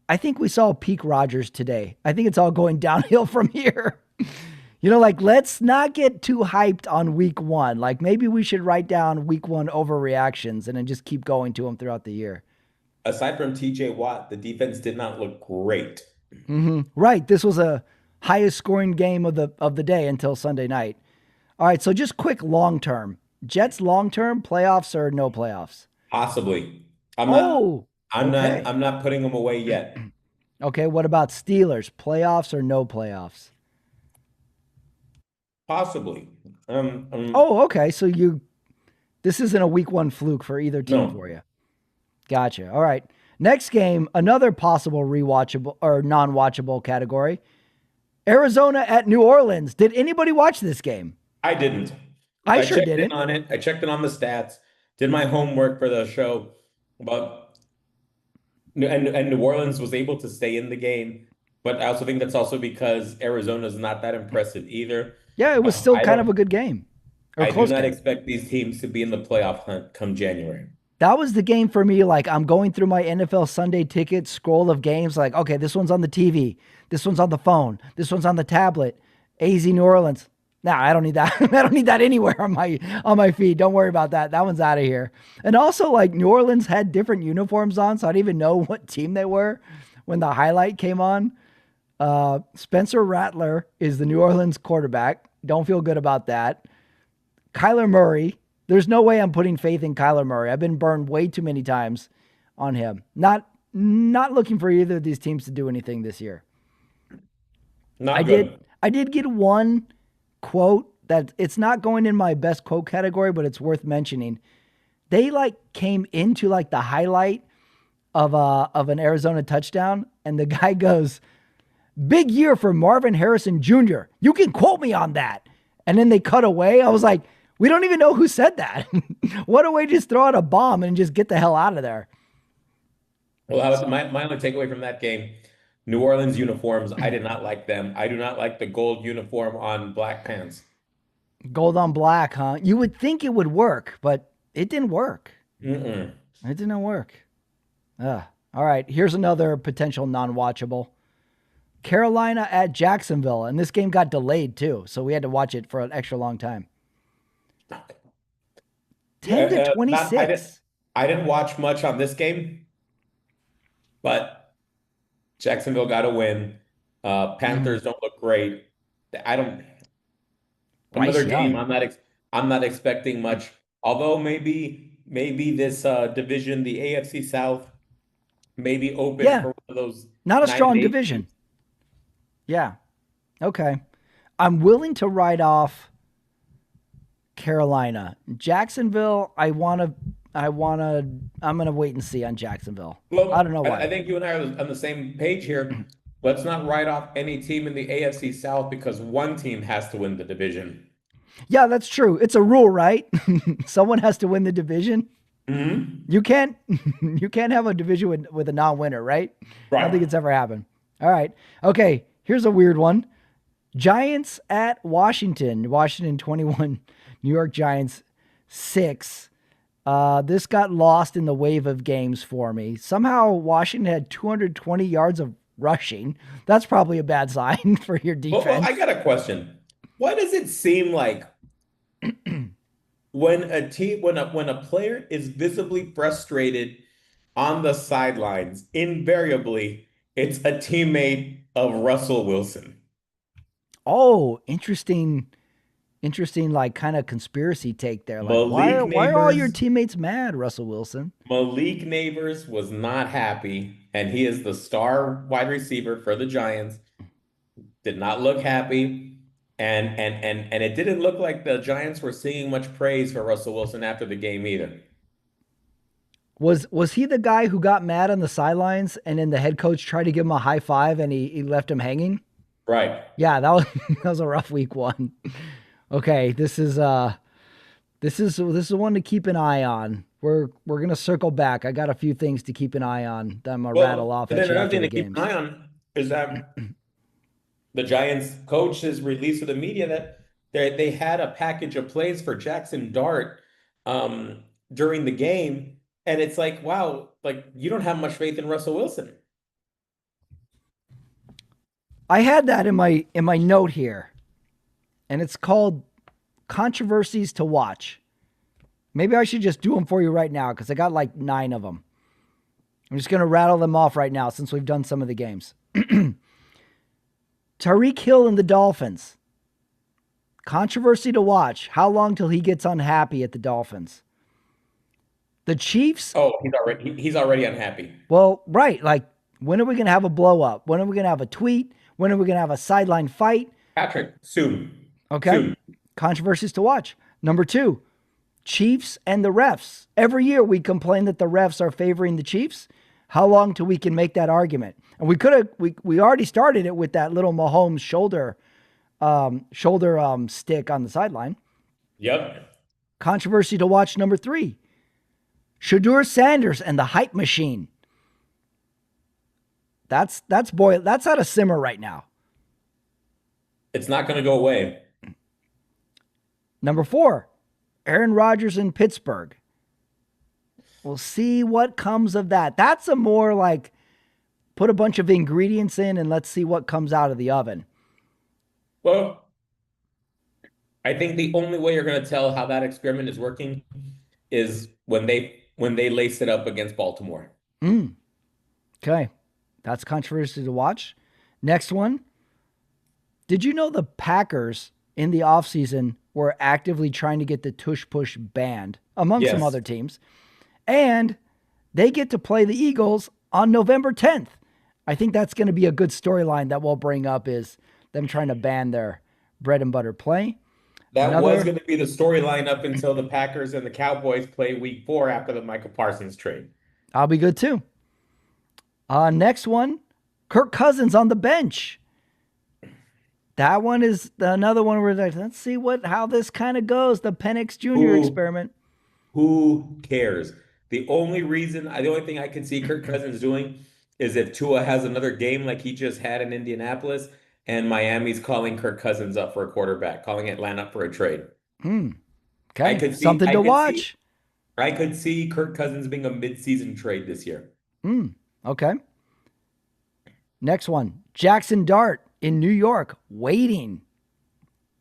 Speaker 1: I think we saw peak Rodgers today. I think it's all going downhill from here. Like, let's not get too hyped on week one. Like, maybe we should write down week one overreactions and then just keep going to them throughout the year.
Speaker 2: Aside from TJ Watt, the defense did not look great.
Speaker 1: Right. This was a highest scoring game of the day until Sunday night. All right. So just quick long term. Jets long term playoffs or no playoffs?
Speaker 2: Possibly.
Speaker 1: Okay.
Speaker 2: I'm not putting them away yet.
Speaker 1: Okay. What about Steelers? Playoffs or no playoffs?
Speaker 2: Possibly.
Speaker 1: Okay. So this isn't a week one fluke for either team for you. Gotcha. All right. Next game, another possible rewatchable or non-watchable category. Arizona at New Orleans. Did anybody watch this game?
Speaker 2: I didn't.
Speaker 1: I sure
Speaker 2: checked
Speaker 1: didn't.
Speaker 2: in on it. I checked in on the stats, did my homework for the show, but and New Orleans was able to stay in the game. But I also think that's also because Arizona's not that impressive either.
Speaker 1: Yeah, it was still kind of a good game.
Speaker 2: I do not expect these teams to be in the playoff hunt come January.
Speaker 1: That was the game for me. Like, I'm going through my NFL Sunday ticket scroll of games. Like, okay, this one's on the TV. This one's on the phone. This one's on the tablet. AZ New Orleans. Nah, I don't need that. I don't need that anywhere on my feed. Don't worry about that. That one's out of here. And also, like, New Orleans had different uniforms on, so I didn't even know what team they were when the highlight came on. Spencer Rattler is the New Orleans quarterback. Don't feel good about that. Kyler Murray. There's no way I'm putting faith in Kyler Murray. I've been burned way too many times on him. Not looking for either of these teams to do anything this year. I did get one quote that it's not going in my best quote category, but it's worth mentioning. They like came into like the highlight of an Arizona touchdown, and the guy goes, "Big year for Marvin Harrison Jr. You can quote me on that." And then they cut away. I was like, we don't even know who said that. What a way to just throw out a bomb and just get the hell out of there.
Speaker 2: Well, that was my only takeaway from that game. New Orleans uniforms, I did not like them. I do not like the gold uniform on black pants.
Speaker 1: Gold on black, huh? You would think it would work, but it didn't work.
Speaker 2: Mm-mm.
Speaker 1: It didn't work. All right, here's another potential non-watchable. Carolina at Jacksonville, and this game got delayed too, so we had to watch it for an extra long time. 10-26.
Speaker 2: I didn't watch much on this game, but Jacksonville got a win. Panthers don't look great. Another game. I'm not expecting much. Although maybe this division, the AFC South, may be open for one of those.
Speaker 1: Not a strong division. Teams. Yeah. Okay. I'm willing to write off Carolina. Jacksonville, I'm going to wait and see on Jacksonville. Well, I don't know why.
Speaker 2: I think you and I are on the same page here. Let's not write off any team in the AFC South because one team has to win the division.
Speaker 1: Yeah, that's true. It's a rule, right? Someone has to win the division.
Speaker 2: Mm-hmm.
Speaker 1: You can't have a division with a non-winner, right? I don't think it's ever happened. All right. Okay. Here's a weird one. Giants at Washington. Washington 21, New York Giants 6. This got lost in the wave of games for me. Somehow Washington had 220 yards of rushing. That's probably a bad sign for your defense.
Speaker 2: Well, I got a question. Why does it seem like when a team when a player is visibly frustrated on the sidelines, invariably it's a teammate of Russell Wilson.
Speaker 1: Oh, interesting, like kind of conspiracy take there. Like,
Speaker 2: Malik
Speaker 1: why are all your
Speaker 2: Neighbors
Speaker 1: teammates mad, Russell Wilson?
Speaker 2: Malik Neighbors was not happy, and he is the star wide receiver for the Giants. Did not look happy, and it didn't look like the Giants were singing much praise for Russell Wilson after the game either.
Speaker 1: Was he the guy who got mad on the sidelines and then the head coach tried to give him a high five and he left him hanging?
Speaker 2: Right.
Speaker 1: Yeah, that was that was a rough week one. Okay, this is one to keep an eye on. We're gonna circle back. I got a few things to keep an eye on that I'm gonna rattle
Speaker 2: Well,
Speaker 1: off
Speaker 2: and
Speaker 1: at
Speaker 2: then
Speaker 1: you
Speaker 2: another
Speaker 1: after
Speaker 2: thing
Speaker 1: the
Speaker 2: to keep an
Speaker 1: games.
Speaker 2: eye on is that the Giants coach has released to the media that they had a package of plays for Jackson Dart um, during the game, and it's like, wow, like you don't have much faith in Russell Wilson.
Speaker 1: I had that in my note here, and it's called controversies to watch. Maybe I should just do them for you right now because I got like 9 of them. I'm just gonna rattle them off right now since we've done some of the games. Tyreek Hill and the Dolphins. Controversy to watch. How long till he gets unhappy at the Dolphins? The Chiefs.
Speaker 2: Oh, he's already unhappy.
Speaker 1: Well, right. Like, when are we going to have a blow up? When are we going to have a tweet? When are we going to have a sideline fight?
Speaker 2: Patrick, soon,
Speaker 1: Okay.
Speaker 2: soon.
Speaker 1: Controversies to watch. Number 2, Chiefs and the refs. Every year we complain that the refs are favoring the Chiefs. How long till we can make that argument? And we already started it with that little Mahomes shoulder stick on the sideline.
Speaker 2: Yep.
Speaker 1: Controversy to watch number 3. Shadur Sanders and the hype machine. That's out of simmer right now.
Speaker 2: It's not going to go away.
Speaker 1: Number 4, Aaron Rodgers in Pittsburgh. We'll see what comes of that. That's a more like put a bunch of ingredients in and let's see what comes out of the oven.
Speaker 2: Well, I think the only way you're going to tell how that experiment is working is when they lace it up against Baltimore.
Speaker 1: Okay. That's controversial to watch. Next one. Did you know the Packers in the offseason were actively trying to get the tush push banned among some
Speaker 2: Yes.
Speaker 1: other teams? And they get to play the Eagles on November 10th. I think that's going to be a good storyline that we'll bring up is them trying to ban their bread and butter play.
Speaker 2: That was going to be the storyline up until the Packers and the Cowboys play week 4 after the Michael Parsons trade.
Speaker 1: I'll be good too. Next one, Kirk Cousins on the bench. That one is another one where like, let's see how this kind of goes. The Penix Jr. experiment.
Speaker 2: Who cares? The only thing I can see Kirk Cousins doing is if Tua has another game like he just had in Indianapolis and Miami's calling Kirk Cousins up for a quarterback, calling Atlanta up for a trade.
Speaker 1: Okay, something to watch.
Speaker 2: I could see Kirk Cousins being a midseason trade this year.
Speaker 1: Okay. Next one, Jackson Dart in New York, waiting.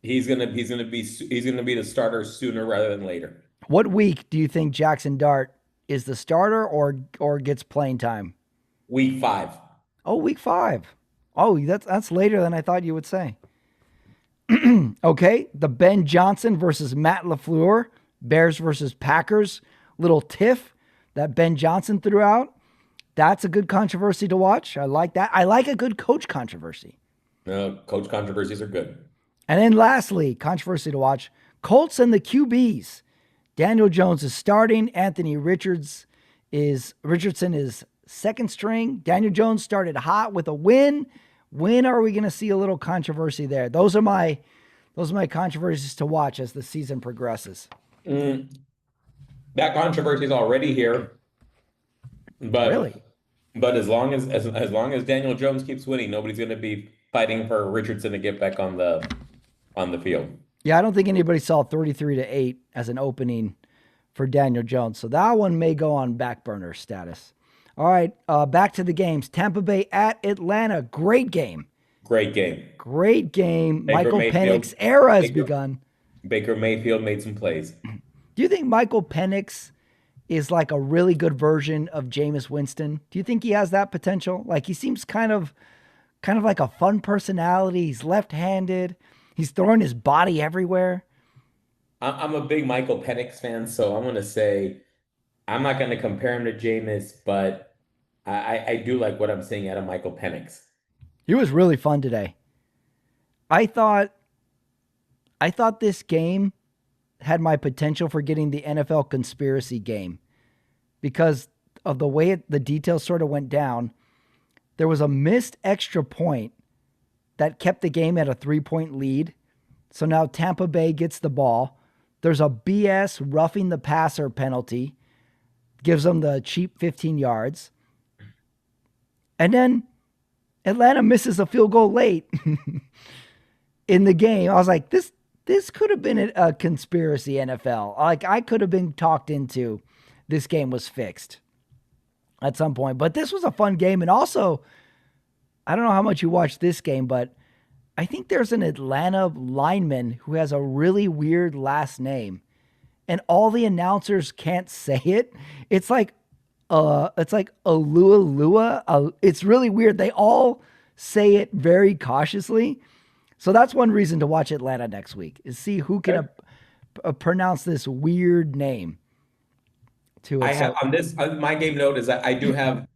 Speaker 2: He's gonna be the starter sooner rather than later.
Speaker 1: What week do you think Jackson Dart is the starter or gets playing time?
Speaker 2: Week 5.
Speaker 1: Oh, week 5. Oh, that's later than I thought you would say. Okay, the Ben Johnson versus Matt LaFleur, Bears versus Packers, little tiff that Ben Johnson threw out. That's a good controversy to watch. I like that. I like a good coach controversy.
Speaker 2: Coach controversies are good.
Speaker 1: And then lastly, controversy to watch, Colts and the QBs. Daniel Jones is starting. Anthony Richardson is second string. Daniel Jones started hot with a win. When are we going to see a little controversy there? Those are my controversies to watch as the season progresses.
Speaker 2: That controversy is already here. But
Speaker 1: Really?
Speaker 2: But as long as Daniel Jones keeps winning, nobody's going to be fighting for Richardson to get back on the field.
Speaker 1: Yeah, I don't think anybody saw 33-8 as an opening for Daniel Jones. So that one may go on back burner status. All right, back to the games. Tampa Bay at Atlanta. Great game.
Speaker 2: Great game.
Speaker 1: Great game.
Speaker 2: Baker
Speaker 1: Michael
Speaker 2: Mayfield-
Speaker 1: Penix era has begun.
Speaker 2: Baker Mayfield made some plays.
Speaker 1: Do you think Michael Penix is like a really good version of Jameis Winston? Do you think he has that potential? Like he seems kind of like a fun personality. He's left-handed. He's throwing his body everywhere.
Speaker 2: I'm a big Michael Penix fan, so I'm gonna say I'm not gonna compare him to Jameis, but I do like what I'm seeing out of Michael Penix.
Speaker 1: He was really fun today. I thought I thought this game had my potential for getting the NFL conspiracy game because of the way the details sort of went down. There was a missed extra point that kept the game at a 3-point lead. So now Tampa Bay gets the ball. There's a BS roughing the passer penalty, gives them the cheap 15 yards. And then Atlanta misses a field goal late in the game. I was like, this could have been a conspiracy, NFL. Like I could have been talked into this game was fixed at some point. But this was a fun game. And also, I don't know how much you watched this game, but I think there's an Atlanta lineman who has a really weird last name. And all the announcers can't say it. It's like Alua. It's really weird. They all say it very cautiously. So that's one reason to watch Atlanta next week is see who can pronounce this weird name to it.
Speaker 2: I have on this on my game note is that I do have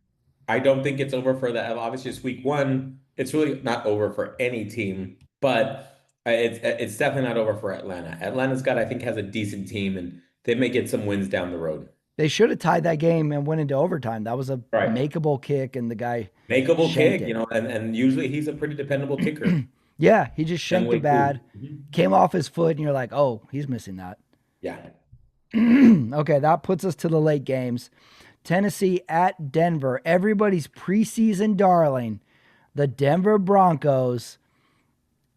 Speaker 2: I don't think it's over for the obviously it's week one. It's really not over for any team, but it's definitely not over for Atlanta. Atlanta's got I think has a decent team and they may get some wins down the road.
Speaker 1: They should have tied that game and went into overtime. That was a
Speaker 2: Right.
Speaker 1: makeable kick, and the guy
Speaker 2: Makeable
Speaker 1: shanked
Speaker 2: kick,
Speaker 1: it.
Speaker 2: and usually he's a pretty dependable kicker.
Speaker 1: Yeah, he just
Speaker 2: Young
Speaker 1: shanked it
Speaker 2: Wei Koo.
Speaker 1: bad, came off his foot, and you're like, oh, he's missing that.
Speaker 2: Yeah.
Speaker 1: Okay, that puts us to the late games. Tennessee at Denver. Everybody's preseason darling, the Denver Broncos.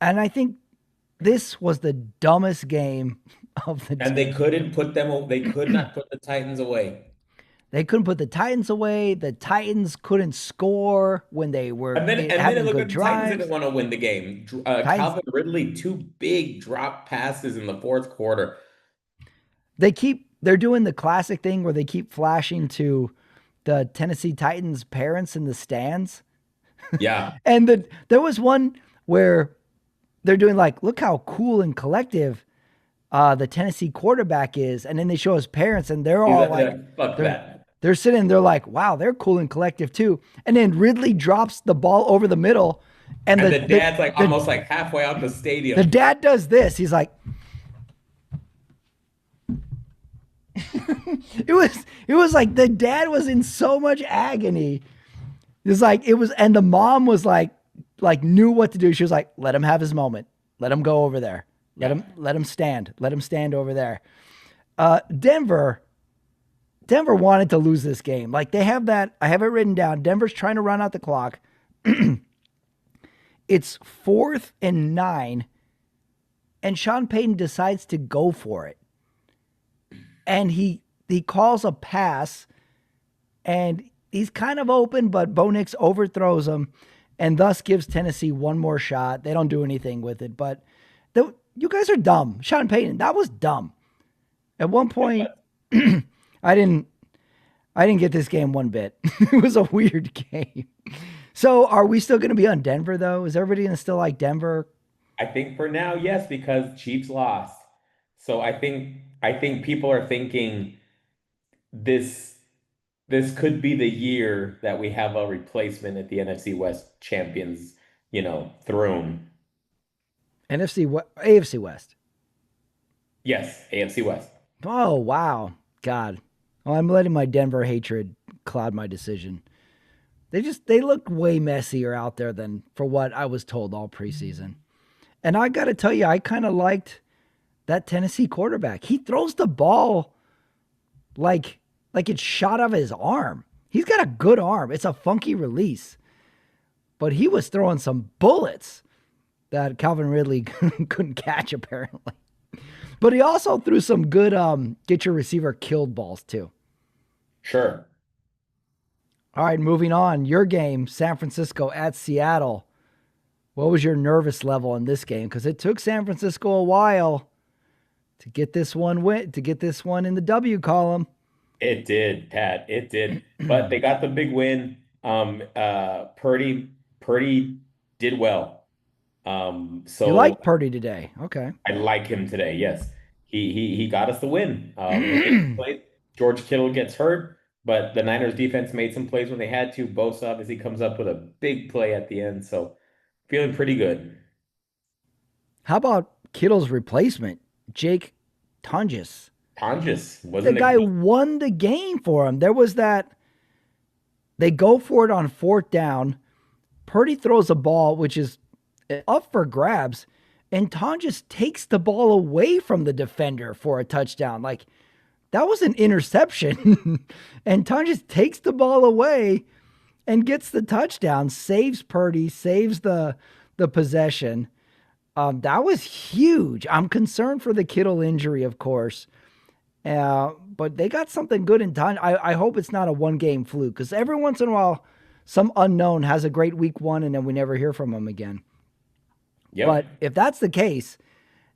Speaker 1: And I think this was the dumbest game of the
Speaker 2: And they could not put the Titans away.
Speaker 1: They couldn't put the Titans away. The Titans couldn't score when they were
Speaker 2: And then it
Speaker 1: having
Speaker 2: looked
Speaker 1: good
Speaker 2: like the Titans
Speaker 1: drives.
Speaker 2: didn't want to win the game.
Speaker 1: Titans,
Speaker 2: Calvin Ridley, two big drop passes in the fourth quarter.
Speaker 1: they're doing the classic thing where they keep flashing to the Tennessee Titans parents in the stands.
Speaker 2: Yeah.
Speaker 1: And there was one where they're doing like, look how cool and collective the Tennessee quarterback is, and then they show his parents, and they're all like,
Speaker 2: Fuck that.
Speaker 1: they're sitting, they're like, wow, they're cool and collective too. And then Ridley drops the ball over the middle, and
Speaker 2: And the dad's like almost like halfway out the
Speaker 1: the
Speaker 2: stadium.
Speaker 1: dad does this. He's like, it was like the dad was in so much agony. It's like it was, and the mom was like knew what to do. She was like, let him have his moment. Let him go over there. Let him stand. Let him stand over there. Denver wanted to lose this game. Like they have that. I have it written down. Denver's trying to run out the clock. It's 4th and 9, and Sean Payton decides to go for it. And he calls a pass, and he's kind of open, but Bo Nix overthrows him, and thus gives Tennessee one more shot. They don't do anything with it, but you guys are dumb. Sean Payton, that was dumb. At one point, I didn't get this game one bit. It was a weird game. So are we still going to be on Denver, though? Is everybody going to still like Denver?
Speaker 2: I think for now, yes, because Chiefs lost. So I think people are thinking this this could be the year that we have a replacement at the NFC West champions, throne.
Speaker 1: AFC West.
Speaker 2: Yes, AFC West.
Speaker 1: Oh, wow. God. Oh, I'm letting my Denver hatred cloud my decision. They look way messier out there than for what I was told all preseason. And I got to tell you, I kind of liked that Tennessee quarterback. He throws the ball like it's shot out of his arm. He's got a good arm. It's a funky release. But he was throwing some bullets that Calvin Ridley couldn't catch, apparently. But he also threw some good get your receiver killed balls, too.
Speaker 2: Sure.
Speaker 1: All right, moving on. Your game, San Francisco at Seattle. What was your nervous level in this game? Because it took San Francisco a while to get this one in the W column.
Speaker 2: It did, Pat. It did. But they got the big win. Purdy did well.
Speaker 1: You
Speaker 2: So
Speaker 1: like Purdy today. Okay.
Speaker 2: I like him today. Yes. He got us the win. He made some plays. George Kittle gets hurt, but the Niners defense made some plays when they had to. Bosa obviously comes up with a big play at the end. So feeling pretty good.
Speaker 1: How about Kittle's replacement, Jake Tunges?
Speaker 2: Tonjes
Speaker 1: The
Speaker 2: wasn't
Speaker 1: guy
Speaker 2: it?
Speaker 1: won the game for him. There was that they go for it on fourth down. Purdy throws a ball, which is up for grabs, and Tonjes takes the ball away from the defender for a touchdown. Like, that was an interception. And Tonjes takes the ball away and gets the touchdown, saves Purdy, saves the possession. That was huge. I'm concerned for the Kittle injury, of course. But they got something good in time. I hope it's not a one-game fluke, because every once in a while, some unknown has a great week one and then we never hear from him again. But
Speaker 2: Yep.
Speaker 1: if that's the case,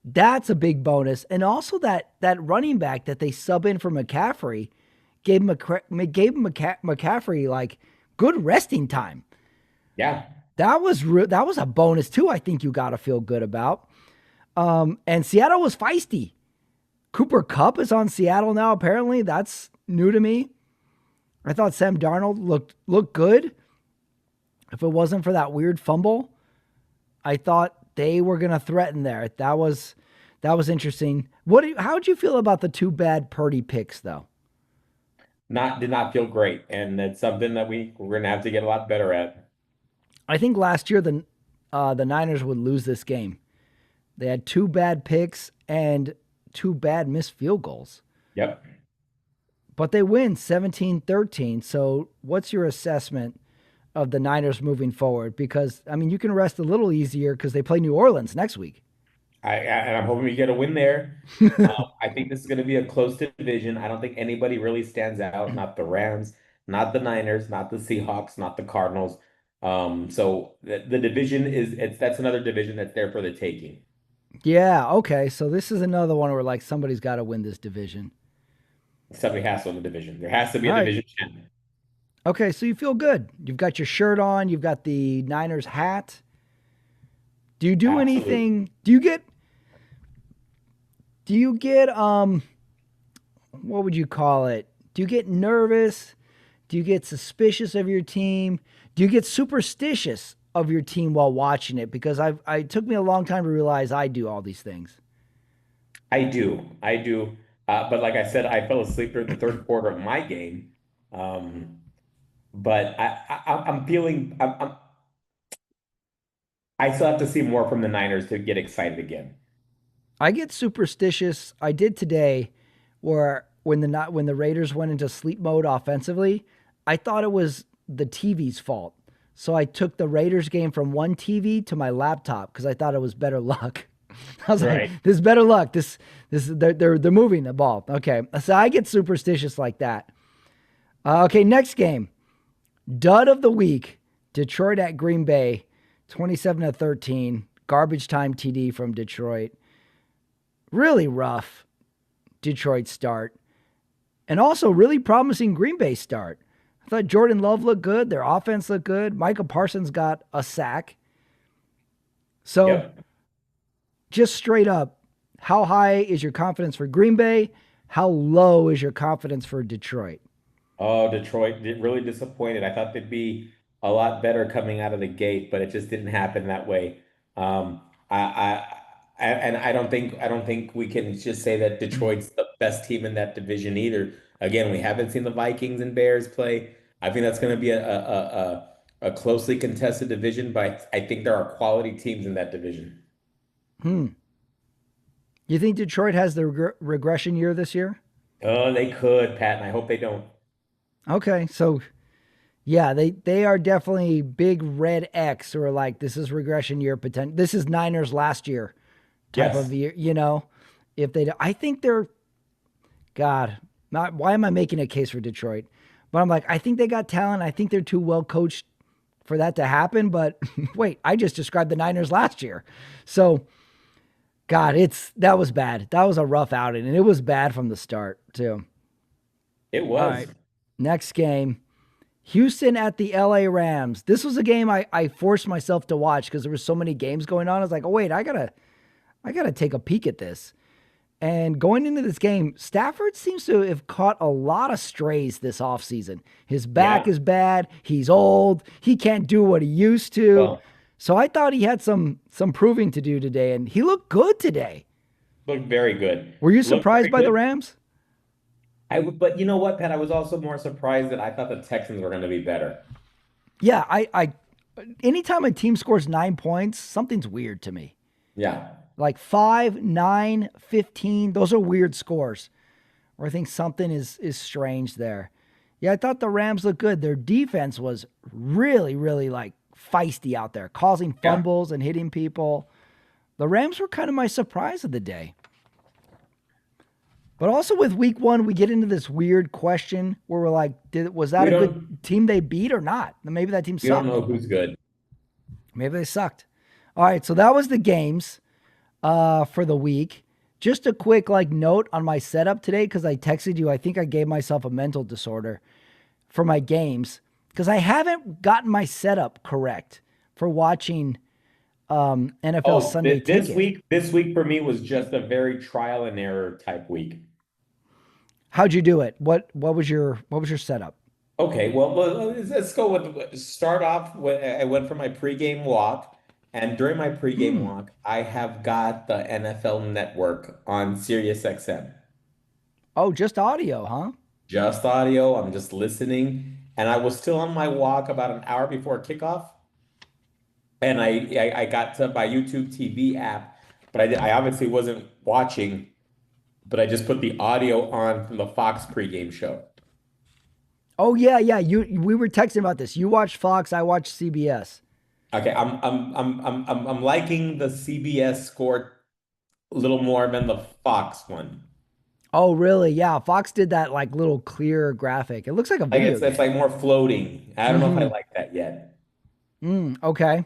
Speaker 1: that's a big bonus. And also that running back that they sub in for McCaffrey gave McCaffrey like good resting time.
Speaker 2: Yeah.
Speaker 1: That was that was a bonus too. I think you got to feel good about. And Seattle was feisty. Cooper Kupp is on Seattle now. Apparently, that's new to me. I thought Sam Darnold looked good. If it wasn't for that weird fumble, I thought they were going to threaten there. That was interesting. How'd you feel about the two bad Purdy picks though?
Speaker 2: Did not feel great. And it's something that we're gonna have to get a lot better at.
Speaker 1: I think last year the Niners would lose this game. They had two bad picks and two bad missed field goals.
Speaker 2: Yep.
Speaker 1: But they win 17-13. So what's your assessment of the Niners moving forward? Because, I mean, you can rest a little easier because they play New Orleans next week.
Speaker 2: And I'm hoping we get a win there. I think this is going to be a close division. I don't think anybody really stands out. Not the Rams, not the Niners, not the Seahawks, not the Cardinals. So the division that's another division that's there for the taking.
Speaker 1: Yeah, okay. So this is another one where like somebody's got to win this division.
Speaker 2: Somebody has to win the division. There has to be
Speaker 1: All
Speaker 2: a
Speaker 1: right.
Speaker 2: division champion.
Speaker 1: Okay, so you feel good. You've got your shirt on, you've got the Niners hat. Do you do
Speaker 2: Absolutely.
Speaker 1: anything? Do you get what would you call it? Do you get nervous? Do you get suspicious of your team? Do you get superstitious of your team while watching it? Because it took me a long time to realize I do all these things.
Speaker 2: I do. I do. But like I said, I fell asleep during the third quarter of my game. Um, but I'm feeling I still have to see more from the Niners to get excited again.
Speaker 1: I get superstitious. I did today, where when the Raiders went into sleep mode offensively, I thought it was the TV's fault. So I took the Raiders game from one TV to my laptop because I thought it was better luck. I was like,
Speaker 2: Right.
Speaker 1: "This is better luck. This they're moving the ball." Okay, so I get superstitious like that. Okay, next game, dud of the week: Detroit at Green Bay, 27-13, garbage time TD from Detroit. Really rough Detroit start, and also really promising Green Bay start. I thought Jordan Love looked good. Their offense looked good. Micah Parsons got a sack. So
Speaker 2: Yep.
Speaker 1: just straight up, how high is your confidence for Green Bay? How low is your confidence for Detroit?
Speaker 2: Oh, Detroit really disappointed. I thought they'd be a lot better coming out of the gate, but it just didn't happen that way. Um, and I don't think we can just say that Detroit's the best team in that division either. Again, we haven't seen the Vikings and Bears play. I think that's going to be a closely contested division, but I think there are quality teams in that division.
Speaker 1: Hmm. You think Detroit has the regression year this year?
Speaker 2: Oh, they could, Pat, and I hope they don't.
Speaker 1: Okay, so yeah, they are definitely big red X, or like this is regression year potential. This is Niners last year type of
Speaker 2: Yes.
Speaker 1: year. If they, I think they're God. Not why am I making a case for Detroit? But I'm like, I think they got talent. I think they're too well coached for that to happen. But wait, I just described the Niners last year, so God, that was bad. That was a rough outing, and it was bad from the start too.
Speaker 2: It
Speaker 1: All right,
Speaker 2: was.
Speaker 1: next game. Houston at the LA Rams. This was a game I forced myself to watch because there were so many games going on. I was like, oh wait, I gotta take a peek at this. And going into this game, Stafford seems to have caught a lot of strays this offseason. His back
Speaker 2: Yeah.
Speaker 1: is bad. He's old. He can't do what he used to.
Speaker 2: Well,
Speaker 1: So I thought he had some proving to do today, and he looked good today.
Speaker 2: looked very good.
Speaker 1: Were you
Speaker 2: Looked
Speaker 1: surprised
Speaker 2: very
Speaker 1: by the
Speaker 2: good.
Speaker 1: Rams?
Speaker 2: But you know what, Pat? I was also more surprised that I thought the Texans were going to be better.
Speaker 1: Yeah, I anytime a team scores 9 points, something's weird to me.
Speaker 2: Yeah.
Speaker 1: Like 5, 9, 15, those are weird scores. Or I think something is strange there. Yeah, I thought the Rams looked good. Their defense was really, really like feisty out there, causing
Speaker 2: Yeah.
Speaker 1: fumbles and hitting people. The Rams were kind of my surprise of the day. But also with week one, we get into this weird question where we're like, was that
Speaker 2: We
Speaker 1: a
Speaker 2: don't
Speaker 1: good team they beat or not? Maybe that team
Speaker 2: we don't
Speaker 1: sucked.
Speaker 2: know who's good.
Speaker 1: Maybe they sucked. All right, so that was the games for the week. Just a quick like note on my setup today because I texted you. I think I gave myself a mental disorder for my games because I haven't gotten my setup correct for watching NFL
Speaker 2: Oh,
Speaker 1: Sunday Ticket.
Speaker 2: this week for me was just a very trial and error type week.
Speaker 1: How'd you do it? What was your setup?
Speaker 2: Okay, well, let's go with start off with I went for my pregame walk, and during my pregame
Speaker 1: Hmm.
Speaker 2: walk, I have got the NFL Network on Sirius XM.
Speaker 1: Oh, just audio, huh?
Speaker 2: Just audio, I'm just listening, and I was still on my walk about an hour before kickoff, and I got to my YouTube TV app, but I obviously wasn't watching, but I just put the audio on from the Fox pregame show.
Speaker 1: Oh yeah, yeah. We were texting about this. You watched Fox, I watched CBS.
Speaker 2: Okay, I'm liking the CBS score a little more than the Fox one.
Speaker 1: Oh really? Yeah, Fox did that like little clear graphic. It looks like a
Speaker 2: Like
Speaker 1: video
Speaker 2: it's
Speaker 1: game.
Speaker 2: like more floating. I don't know if I
Speaker 1: Mm-hmm.
Speaker 2: like that yet.
Speaker 1: Okay,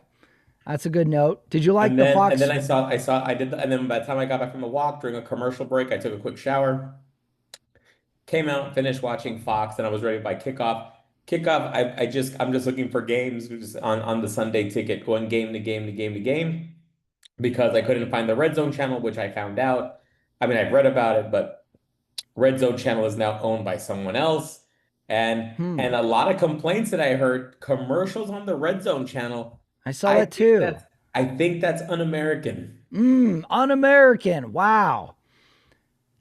Speaker 1: that's a good note. Did you like
Speaker 2: And
Speaker 1: the
Speaker 2: then
Speaker 1: Fox?
Speaker 2: I did and then by the time I got back from the walk during a commercial break, I took a quick shower, came out, finished watching Fox, and I was ready by kickoff. Kickoff, I'm just looking for games just on the Sunday ticket, going game to game to game to game because I couldn't find the Red Zone channel, which I found out. I mean, I've read about it, but Red Zone channel is now owned by someone else. And
Speaker 1: Hmm.
Speaker 2: a lot of complaints that I heard, commercials on the Red Zone channel.
Speaker 1: I saw
Speaker 2: I
Speaker 1: that
Speaker 2: think
Speaker 1: too.
Speaker 2: that's I think that's un-American.
Speaker 1: Un-American. Wow.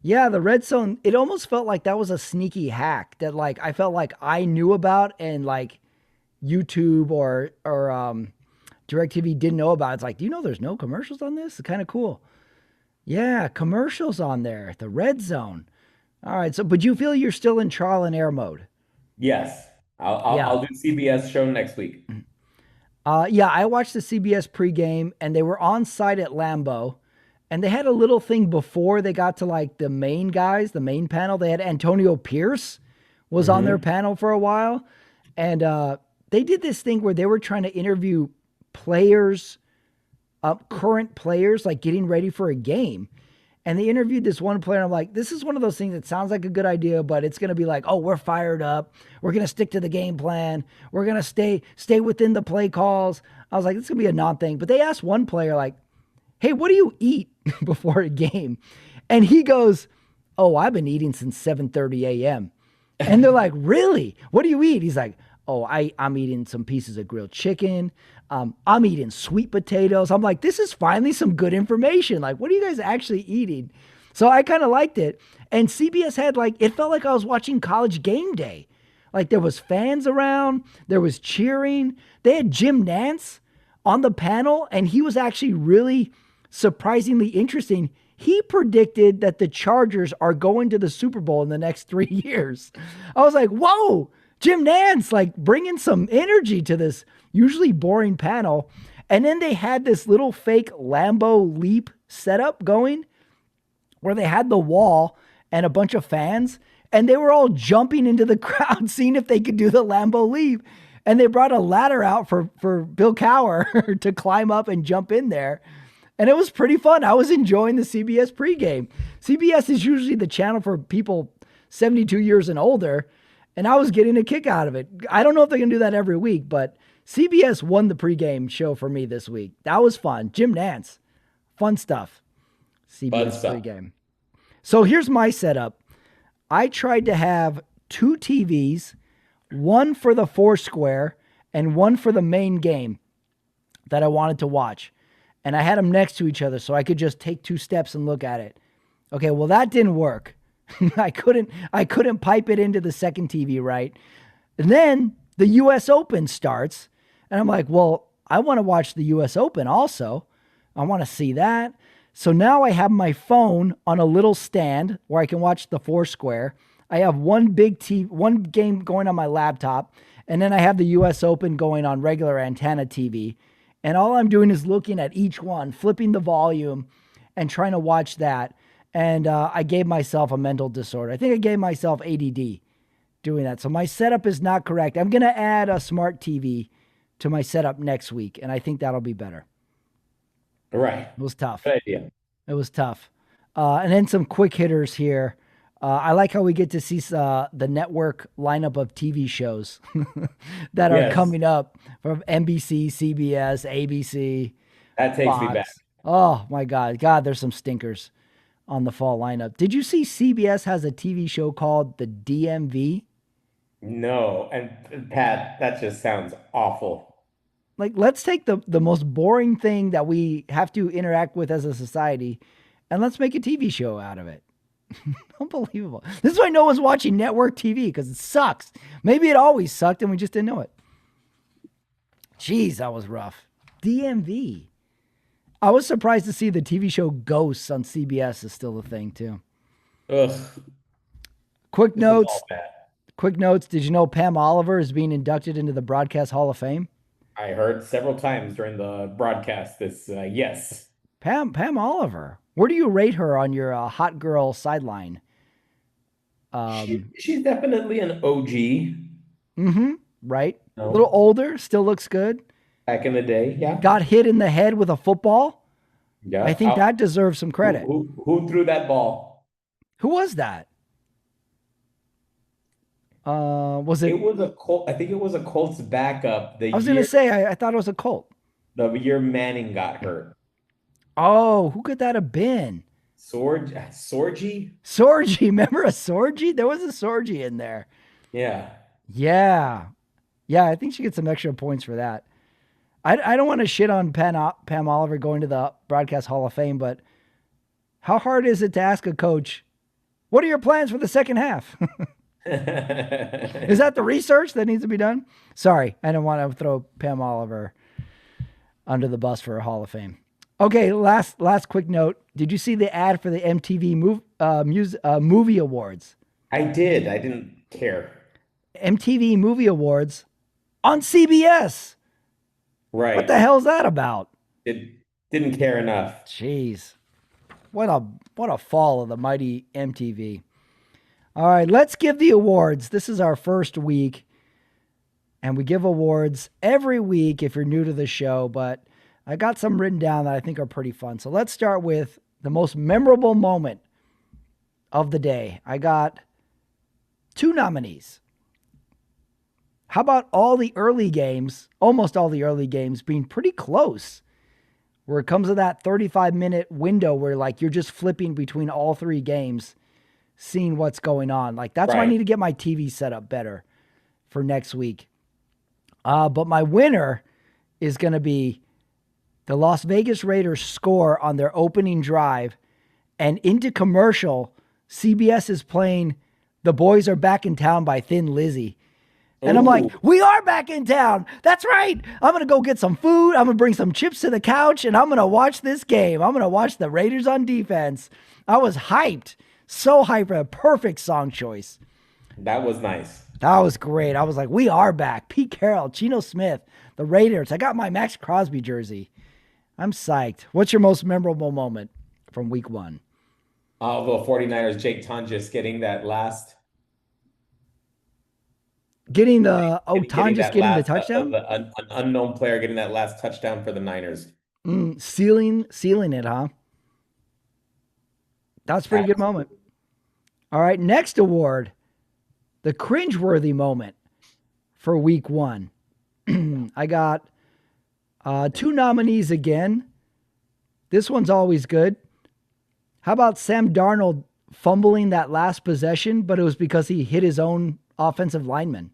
Speaker 1: Yeah, the red zone, it almost felt like that was a sneaky hack that like I felt like I knew about and like YouTube or DirecTV didn't know about. It's like, do you know there's no commercials on this? It's kind of cool. Yeah, commercials on there. The red zone. All right, so but you feel you're still in trial and error mode.
Speaker 2: Yes.
Speaker 1: Yeah.
Speaker 2: I'll do CBS show next week.
Speaker 1: Yeah, I watched the CBS pregame and they were on site at Lambeau. And they had a little thing before they got to like the main guys, the main panel. They had Antonio Pierce was on their
Speaker 2: Hmm.
Speaker 1: panel for a while. And they did this thing where they were trying to interview players, current players, like getting ready for a game. And they interviewed this one player. And I'm like, this is one of those things that sounds like a good idea, but it's going to be like, oh, we're fired up. We're going to stick to the game plan. We're going to stay within the play calls. I was like, this is going to be a non thing. But they asked one player, like, hey, what do you eat before a game? And he goes, oh, I've been eating since 7:30 a.m. And they're like, really? What do you eat? He's like, oh, I'm eating some pieces of grilled chicken. I'm eating sweet potatoes. I'm like, this is finally some good information. Like, what are you guys actually eating? So I kind of liked it. And CBS had like, it felt like I was watching college game day. Like there was fans around, there was cheering. They had Jim Nance on the panel, and he was actually really surprisingly interesting. He predicted that the Chargers are going to the Super Bowl in the next 3 years. I was like, whoa, Jim Nance, like bringing some energy to this usually boring panel. And then they had this little fake Lambeau Leap setup going where they had the wall and a bunch of fans, and they were all jumping into the crowd, seeing if they could do the Lambeau Leap. And they brought a ladder out for Bill Cower to climb up and jump in there. And it was pretty fun. I was enjoying the CBS pregame. CBS is usually the channel for people 72 years and older, and I was getting a kick out of it. I don't know if they can do that every week, but CBS won the pregame show for me this week. That was fun. Jim Nance, fun stuff.
Speaker 2: Fun
Speaker 1: CBS
Speaker 2: stuff.
Speaker 1: pregame. So here's my setup. I tried to have two TVs, one for the Foursquare and one for the main game that I wanted to watch. And I had them next to each other so I could just take 2 steps and look at it. Okay, well that didn't work. I couldn't pipe it into the second TV right. And then the US Open starts and I'm like, "Well, I want to watch the US Open also. I want to see that." So now I have my phone on a little stand where I can watch the Foursquare. I have one big TV, one game going on my laptop, and then I have the US Open going on regular antenna TV. And all I'm doing is looking at each one, flipping the volume and trying to watch that. And I gave myself a mental disorder. I think I gave myself ADD doing that. So my setup is not correct. I'm going to add a smart TV to my setup next week, and I think that'll be better.
Speaker 2: Right.
Speaker 1: It was tough.
Speaker 2: Good idea.
Speaker 1: It was tough. And then some quick hitters here. I like how we get to see the network lineup of TV shows that are
Speaker 2: Yes.
Speaker 1: coming up from NBC, CBS, ABC,
Speaker 2: That takes me back.
Speaker 1: Fox. Oh my God. God, there's some stinkers on the fall lineup. Did you see CBS has a TV show called The DMV?
Speaker 2: No. And Pat, that just sounds awful.
Speaker 1: Like, let's take the most boring thing that we have to interact with as a society and let's make a TV show out of it. Unbelievable. This is why no one's watching network TV because it sucks. Maybe it always sucked and we just didn't know it. Jeez, that was rough. DMV. I was surprised to see the TV show Ghosts on CBS is still a thing too.
Speaker 2: Ugh.
Speaker 1: Quick
Speaker 2: This is
Speaker 1: notes.
Speaker 2: all bad.
Speaker 1: Quick notes. Did you know Pam Oliver is being inducted into the Broadcast Hall of Fame?
Speaker 2: I heard several times during the broadcast this, yes.
Speaker 1: Pam Oliver. Where do you rate her on your hot girl sideline?
Speaker 2: She's definitely an OG.
Speaker 1: Mm-hmm. Right. A little
Speaker 2: No.
Speaker 1: older, still looks good.
Speaker 2: Back in the day, yeah.
Speaker 1: Got hit in the head with a football. I
Speaker 2: Yeah.
Speaker 1: think that deserves some credit.
Speaker 2: Who threw that ball?
Speaker 1: Who was that? Was it?
Speaker 2: It was a Colt. I think it was a Colts backup
Speaker 1: I was gonna say I thought it was a Colt.
Speaker 2: the year Manning got hurt.
Speaker 1: Oh, who could that have been?
Speaker 2: Sorgi?
Speaker 1: Sorgi. Remember a Sorgi? There was a Sorgi in there.
Speaker 2: Yeah.
Speaker 1: Yeah. Yeah, I think she gets some extra points for that. I don't want to shit on Pam Oliver going to the Broadcast Hall of Fame, but how hard is it to ask a coach, what are your plans for the second half? Is that the research that needs to be done? Sorry, I don't want to throw Pam Oliver under the bus for a Hall of Fame. Okay, last quick note. Did you see the ad for the MTV Movie Awards?
Speaker 2: I did. I didn't care.
Speaker 1: MTV Movie Awards on CBS. What
Speaker 2: Right.
Speaker 1: the hell's that about?
Speaker 2: Didn't care enough.
Speaker 1: Jeez. What a fall of the mighty MTV. All right, let's give the awards. This is our first week, and we give awards every week if you're new to the show, but I got some written down that I think are pretty fun. So let's start with the most memorable moment of the day. I got 2 nominees. How about all the early games, almost all the early games being pretty close, where it comes to that 35-minute window where like you're just flipping between all 3 games, seeing what's going on. Like that's why I
Speaker 2: Right.
Speaker 1: need to get my TV set up better for next week. But my winner is going to be the Las Vegas Raiders score on their opening drive, and into commercial, CBS is playing "The Boys Are Back in Town" by Thin Lizzy. And I'm like,
Speaker 2: Ooh.
Speaker 1: we are back in town. That's right. I'm going to go get some food. I'm going to bring some chips to the couch, and I'm going to watch this game. I'm going to watch the Raiders on defense. I was hyped. So hyped. A perfect song choice.
Speaker 2: That was nice.
Speaker 1: That was great. I was like, we are back. Pete Carroll, Geno Smith, the Raiders. I got my Max Crosby jersey. I'm psyched. What's your most memorable moment from week 1?
Speaker 2: The 49ers, Jake Tonjes getting that last
Speaker 1: Getting the,
Speaker 2: getting
Speaker 1: Tonjes
Speaker 2: that
Speaker 1: getting the
Speaker 2: last
Speaker 1: touchdown?
Speaker 2: an unknown player getting that last touchdown for the Niners.
Speaker 1: Sealing it, huh? That's a pretty good moment. All right, next award, the cringeworthy moment for week one. I got two nominees again. This one's always good. How about Sam Darnold fumbling that last possession, but it was because he hit his own offensive lineman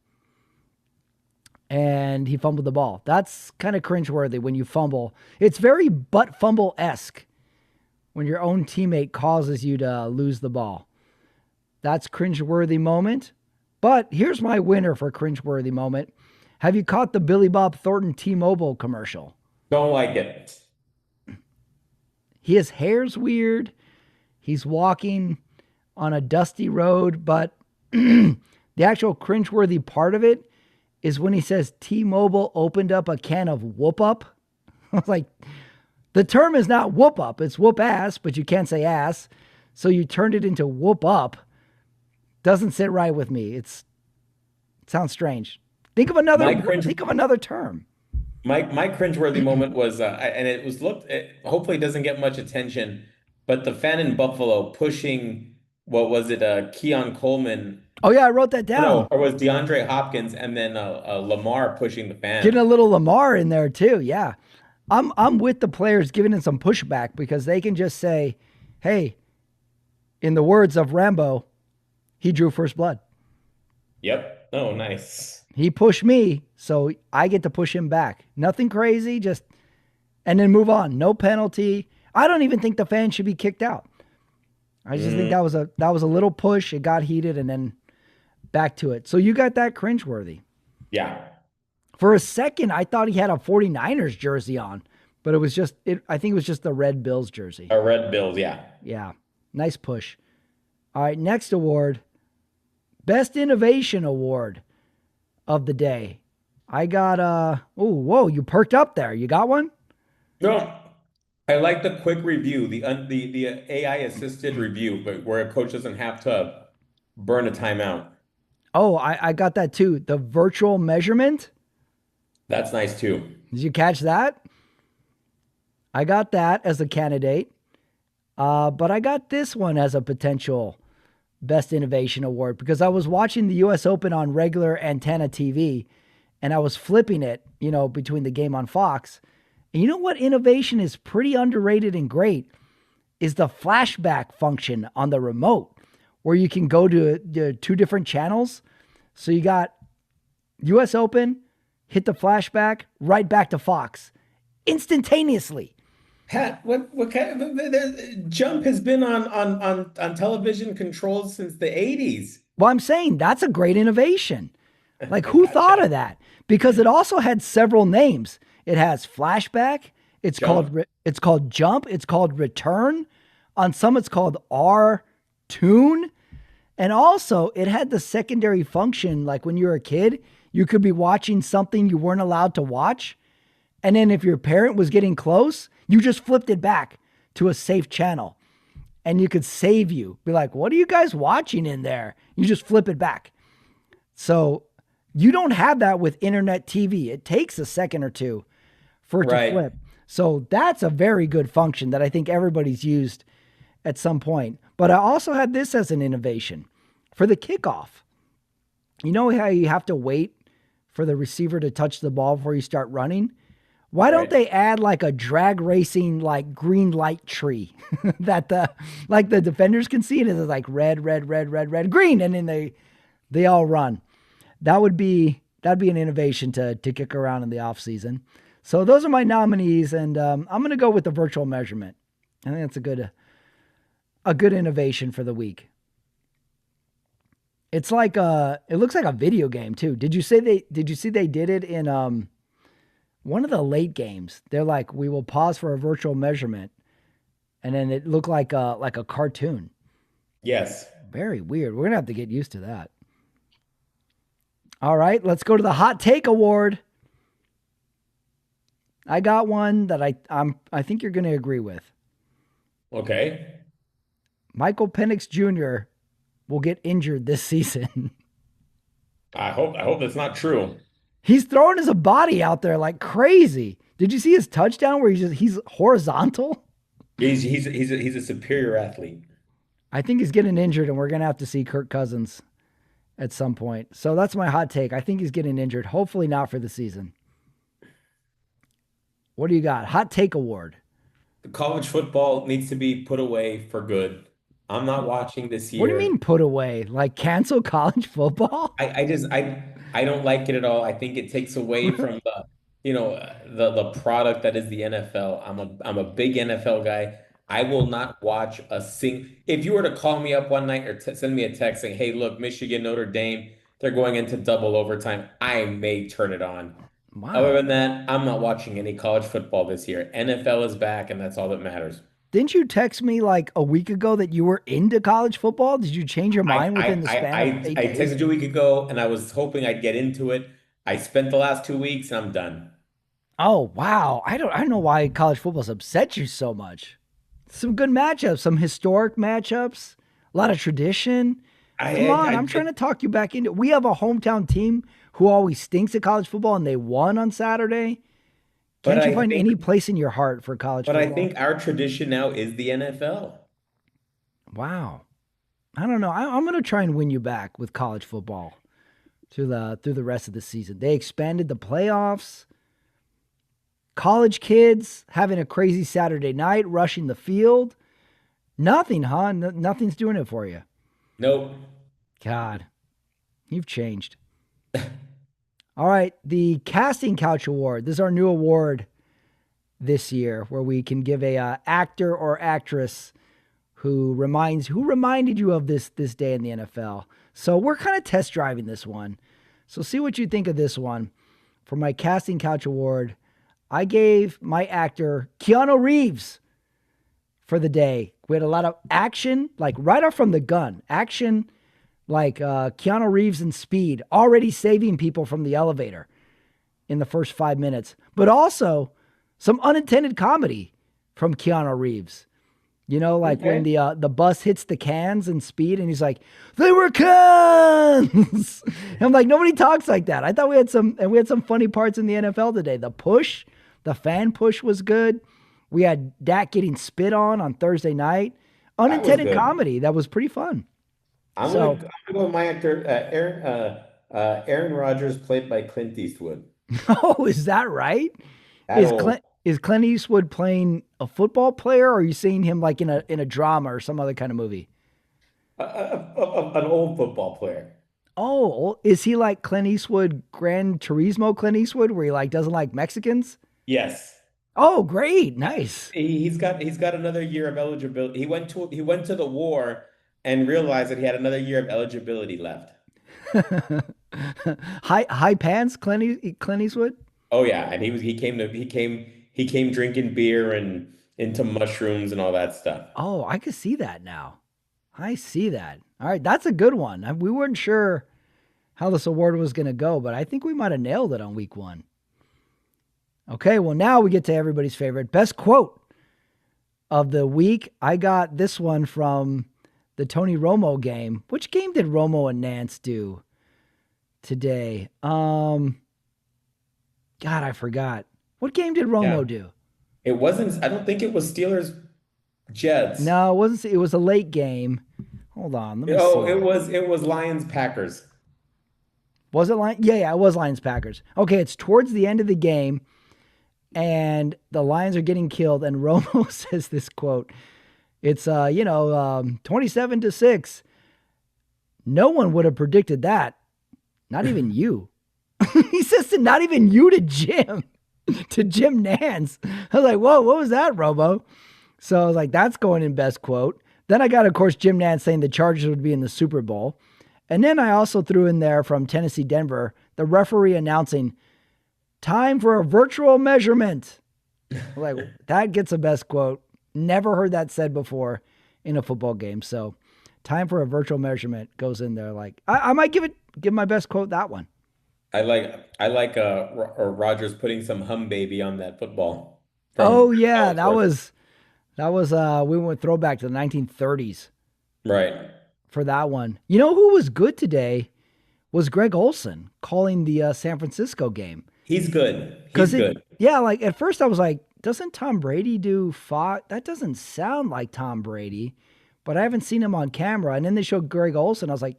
Speaker 1: and he fumbled the ball. That's kind of cringeworthy when you fumble. It's very butt fumble-esque when your own teammate causes you to lose the ball. That's cringeworthy moment. But here's my winner for cringeworthy moment. Have you caught the Billy Bob Thornton T-Mobile commercial?
Speaker 2: Don't like it.
Speaker 1: His hair's weird. He's walking on a dusty road, but the actual cringeworthy part of it is when he says T-Mobile opened up a can of whoop up. I was like, the term is not whoop up, it's whoop ass, but you can't say ass. So you turned it into whoop up. Doesn't sit right with me. It sounds strange. Think of another term.
Speaker 2: My cringeworthy moment was, and it was hopefully it doesn't get much attention, but the fan in Buffalo pushing, what was it, Keon Coleman?
Speaker 1: Oh yeah, I wrote that down.
Speaker 2: No, or was DeAndre Hopkins and then Lamar pushing the fan?
Speaker 1: Getting a little Lamar in there too. Yeah, I'm with the players giving it some pushback because they can just say, "Hey," in the words of Rambo, he drew first blood.
Speaker 2: Yep. Oh, nice.
Speaker 1: He pushed me, so I get to push him back. Nothing crazy, just and then move on. No penalty. I don't even think the fan should be kicked out. I just think that was a little push. It got heated, and then back to it. So you got that cringeworthy.
Speaker 2: Yeah.
Speaker 1: For a second, I thought he had a 49ers jersey on, but I think it was just the Red Bills jersey.
Speaker 2: A Red Bills, yeah.
Speaker 1: Yeah. Nice push. All right, next award. Best Innovation Award of the day. I got whoa, you perked up there. You got one?
Speaker 2: No. I like the quick review, the AI assisted review, but where a coach doesn't have to burn a timeout.
Speaker 1: Oh, I got that too. The virtual measurement.
Speaker 2: That's nice too.
Speaker 1: Did you catch that? I got that as a candidate. But I got this one as a potential Best Innovation Award because I was watching the US Open on regular antenna TV and I was flipping it, between the game on Fox. And you know what innovation is pretty underrated and great is the flashback function on the remote where you can go to two different channels. So you got US Open, hit the flashback, right back to Fox instantaneously.
Speaker 2: Pat, what kind of Jump has been on television controls since the 80s.
Speaker 1: Well, I'm saying that's a great innovation. Like who thought of that? Because it also had several names. It has flashback. It's called jump. It's called return. On some, it's called R tune. And also, it had the secondary function. Like when you were a kid, you could be watching something you weren't allowed to watch. And then if your parent was getting close, you just flipped it back to a safe channel. And you could save you. Be like, what are you guys watching in there? You just flip it back. So you don't have that with internet TV. It takes a second or two for it to flip. So that's a very good function that I think everybody's used at some point. But I also had this as an innovation for the kickoff. You know how you have to wait for the receiver to touch the ball before you start running? Why don't they add like a drag racing, like green light tree that the defenders can see? And it's like red, red, red, red, red, green. And then they all run. That'd be an innovation to kick around in the off season. So those are my nominees. And I'm going to go with the virtual measurement. I think that's a good innovation for the week. It's like it looks like a video game too. Did you see they did it in one of the late games? They're like, we will pause for a virtual measurement, and then it looked like a cartoon.
Speaker 2: Yes.
Speaker 1: Very weird. We're gonna have to get used to that. All right, let's go to the hot take award. I got one that I think you're gonna agree with.
Speaker 2: Okay.
Speaker 1: Michael Penix Jr. will get injured this season.
Speaker 2: I hope that's not true.
Speaker 1: He's throwing his body out there like crazy. Did you see his touchdown where he's horizontal?
Speaker 2: He's a superior athlete.
Speaker 1: I think he's getting injured, and we're gonna have to see Kirk Cousins at some point. So that's my hot take. I think he's getting injured. Hopefully not for the season. What do you got? Hot take award.
Speaker 2: College football needs to be put away for good. I'm not watching this
Speaker 1: What do you mean
Speaker 2: year.
Speaker 1: put away? Like cancel college football?
Speaker 2: I don't like it at all. I think it takes away from the product that is the NFL. I'm a big NFL guy. I will not watch a If you were to call me up one night or t send me a text saying, "Hey, look, Michigan, Notre Dame, they're going into double overtime," I may turn it on. Other
Speaker 1: Wow.
Speaker 2: than that, I'm not watching any college football this year. NFL is back, and that's all that matters.
Speaker 1: Didn't you text me like a week ago that you were into college football? Did you change your
Speaker 2: I
Speaker 1: mind
Speaker 2: I
Speaker 1: within the
Speaker 2: I
Speaker 1: span of
Speaker 2: I,
Speaker 1: eight
Speaker 2: I
Speaker 1: days?
Speaker 2: texted you a week ago, and I was hoping I'd get into it. I spent the last 2 weeks, and I'm done.
Speaker 1: Oh wow. I don't know why college football's upset you so much. Some good matchups, some historic matchups, a lot of tradition. Come on, I'm trying to talk you back into it. We have a hometown team who always stinks at college football and they won on Saturday.
Speaker 2: but
Speaker 1: Can't you
Speaker 2: I
Speaker 1: find
Speaker 2: think
Speaker 1: any place in your heart for college
Speaker 2: but I
Speaker 1: football?
Speaker 2: think our tradition now is the NFL.
Speaker 1: Wow. I don't know. I'm going to try and win you back with college football through the rest of the season. They expanded the playoffs. College kids having a crazy Saturday night, rushing the field. Nothing, huh? Nothing's doing it for you.
Speaker 2: Nope.
Speaker 1: God, you've changed. All right, the Casting Couch Award. This is our new award this year, where we can give a actor or actress who reminded you of this day in the NFL. So we're kind of test driving this one. So see what you think of this one. For my Casting Couch Award, I gave my actor Keanu Reeves for the day. We had a lot of action, like right off from the gun. Action like Keanu Reeves in Speed, already saving people from the elevator in the first 5 minutes, but also some unintended comedy from Keanu Reeves. You know, like when
Speaker 2: Okay.
Speaker 1: the bus hits the cans in Speed, and he's like, "They were cans." And I'm like, nobody talks like that. I thought we had some funny parts in the NFL today. The fan push was good. We had Dak getting spit on Thursday night.
Speaker 2: That was
Speaker 1: Unintended
Speaker 2: good.
Speaker 1: comedy that was pretty fun.
Speaker 2: I'm gonna
Speaker 1: So,
Speaker 2: I'm gonna go with my actor, Aaron Rodgers, played by Clint Eastwood.
Speaker 1: oh, is that right?
Speaker 2: That
Speaker 1: Is
Speaker 2: old.
Speaker 1: Clint Eastwood playing a football player, or are you seeing him like in a drama or some other kind of movie?
Speaker 2: An old football player.
Speaker 1: Oh, is he like Clint Eastwood, Gran Turismo Clint Eastwood, where he like doesn't like Mexicans?
Speaker 2: Yes.
Speaker 1: Oh, great, nice.
Speaker 2: He's got another year of eligibility. He went to the war and realized that he had another year of eligibility left.
Speaker 1: High pants, Clint Eastwood.
Speaker 2: Oh yeah, and he came drinking beer and into mushrooms and all that stuff.
Speaker 1: Oh, I could see that now. I see that. All right, that's a good one. We weren't sure how this award was going to go, but I think we might have nailed it on week one. Okay, well, now we get to everybody's favorite best quote of the week. I got this one from the Tony Romo game. Which game did Romo and Nance do today? God, I forgot. What game did Romo
Speaker 2: Yeah.
Speaker 1: do?
Speaker 2: It wasn't, I don't think it was Steelers Jets.
Speaker 1: No, it wasn't. It was a late game. Hold on, let me
Speaker 2: Oh,
Speaker 1: see.
Speaker 2: it was Lions Packers.
Speaker 1: Was it Lions? Yeah, it was Lions Packers. Okay, it's towards the end of the game, and the Lions are getting killed, and Romo says this quote. It's 27-6. No one would have predicted that. Not even you. He says to not even you to Jim Nance. I was like, whoa, what was that, Romo? So I was like, that's going in best quote. Then I got, of course, Jim Nance saying the Chargers would be in the Super Bowl. And then I also threw in there from Tennessee, Denver, the referee announcing time for a virtual measurement. Like, that gets a best quote. Never heard that said before in a football game. So time for a virtual measurement goes in there. Like, I might give my best quote that one.
Speaker 2: Or Rodgers putting some hum baby on that football
Speaker 1: Oh
Speaker 2: from
Speaker 1: yeah, that
Speaker 2: Ellsworth.
Speaker 1: was that was we went throwback to the 1930s
Speaker 2: Right.
Speaker 1: for that one. You know who was good today was Greg Olson calling the San Francisco game.
Speaker 2: He's good. He's
Speaker 1: Because
Speaker 2: good.
Speaker 1: yeah, like at first I was like, doesn't Tom Brady do Fox? That doesn't sound like Tom Brady, but I haven't seen him on camera. And then they showed Greg Olson. I was like,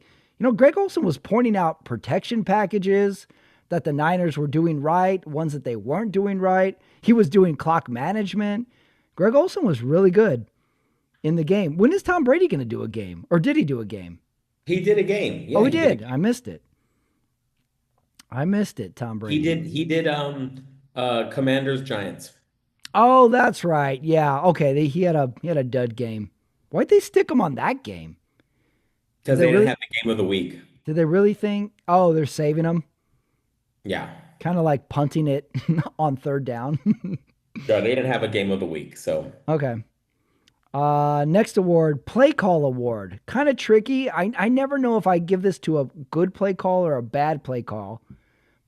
Speaker 1: Greg Olson was pointing out protection packages that the Niners were doing right, ones that they weren't doing right. He was doing clock management. Greg Olson was really good in the game. When is Tom Brady going to do a game? Or did he do a game?
Speaker 2: He did a game.
Speaker 1: Oh,
Speaker 2: Yeah,
Speaker 1: he
Speaker 2: he did a
Speaker 1: did.
Speaker 2: game.
Speaker 1: I missed it. I missed it, Tom Brady.
Speaker 2: He did Commanders Giants.
Speaker 1: Oh, that's right. Yeah. Okay. He had a dud game. Why'd they stick him on that game? Did
Speaker 2: Because
Speaker 1: they
Speaker 2: they didn't
Speaker 1: really
Speaker 2: have the game of the week.
Speaker 1: did they really think, oh, they're saving him?
Speaker 2: Yeah.
Speaker 1: Kind of like punting it on third down.
Speaker 2: Yeah, they didn't have a game of the week. So
Speaker 1: Okay. Next award, play call award. Kind of tricky. I never know if I give this to a good play call or a bad play call,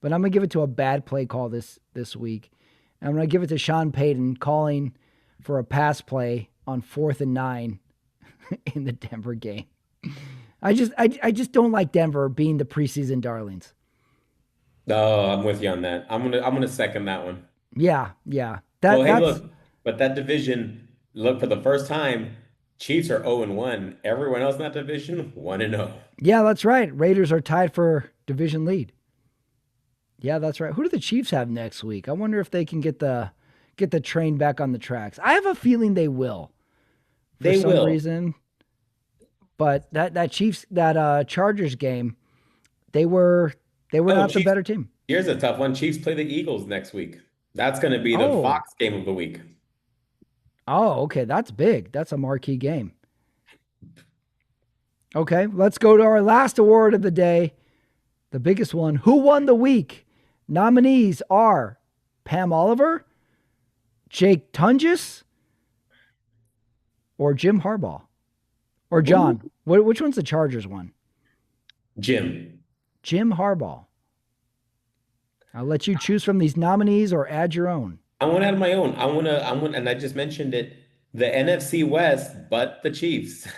Speaker 1: but I'm gonna give it to a bad play call this week. And I'm gonna give it to Sean Payton calling for a pass play on 4th and 9 in the Denver game. I just don't like Denver being the preseason darlings.
Speaker 2: oh, I'm with you on that. I'm gonna second that one.
Speaker 1: Yeah, yeah.
Speaker 2: Well,
Speaker 1: That
Speaker 2: hey,
Speaker 1: that's
Speaker 2: look, but that division, look, for the first time, Chiefs are 0-1. Everyone else in that division, 1-0.
Speaker 1: yeah, that's right. Raiders are tied for division lead. Yeah, that's right. Who do the Chiefs have next week? I wonder if they can get the train back on the tracks. I have a feeling they will for
Speaker 2: They
Speaker 1: some
Speaker 2: will.
Speaker 1: reason. But that Chiefs Chargers game, they were
Speaker 2: Oh,
Speaker 1: not the
Speaker 2: Chiefs.
Speaker 1: better team.
Speaker 2: Here's a tough one. Chiefs play the Eagles next week. That's going to be the
Speaker 1: Oh,
Speaker 2: Fox game of the week.
Speaker 1: oh, okay, that's big. That's a marquee game. Okay, let's go to our last award of the day, the biggest one. Who won the week? Nominees are Pam Oliver, Jake Tunges, or Jim Harbaugh, or
Speaker 2: Ooh,
Speaker 1: John. Which one's the Chargers one?
Speaker 2: Jim.
Speaker 1: Jim Harbaugh. I'll let you choose from these nominees or add your own.
Speaker 2: I want to add my own. And I just mentioned it, the NFC West, but the Chiefs.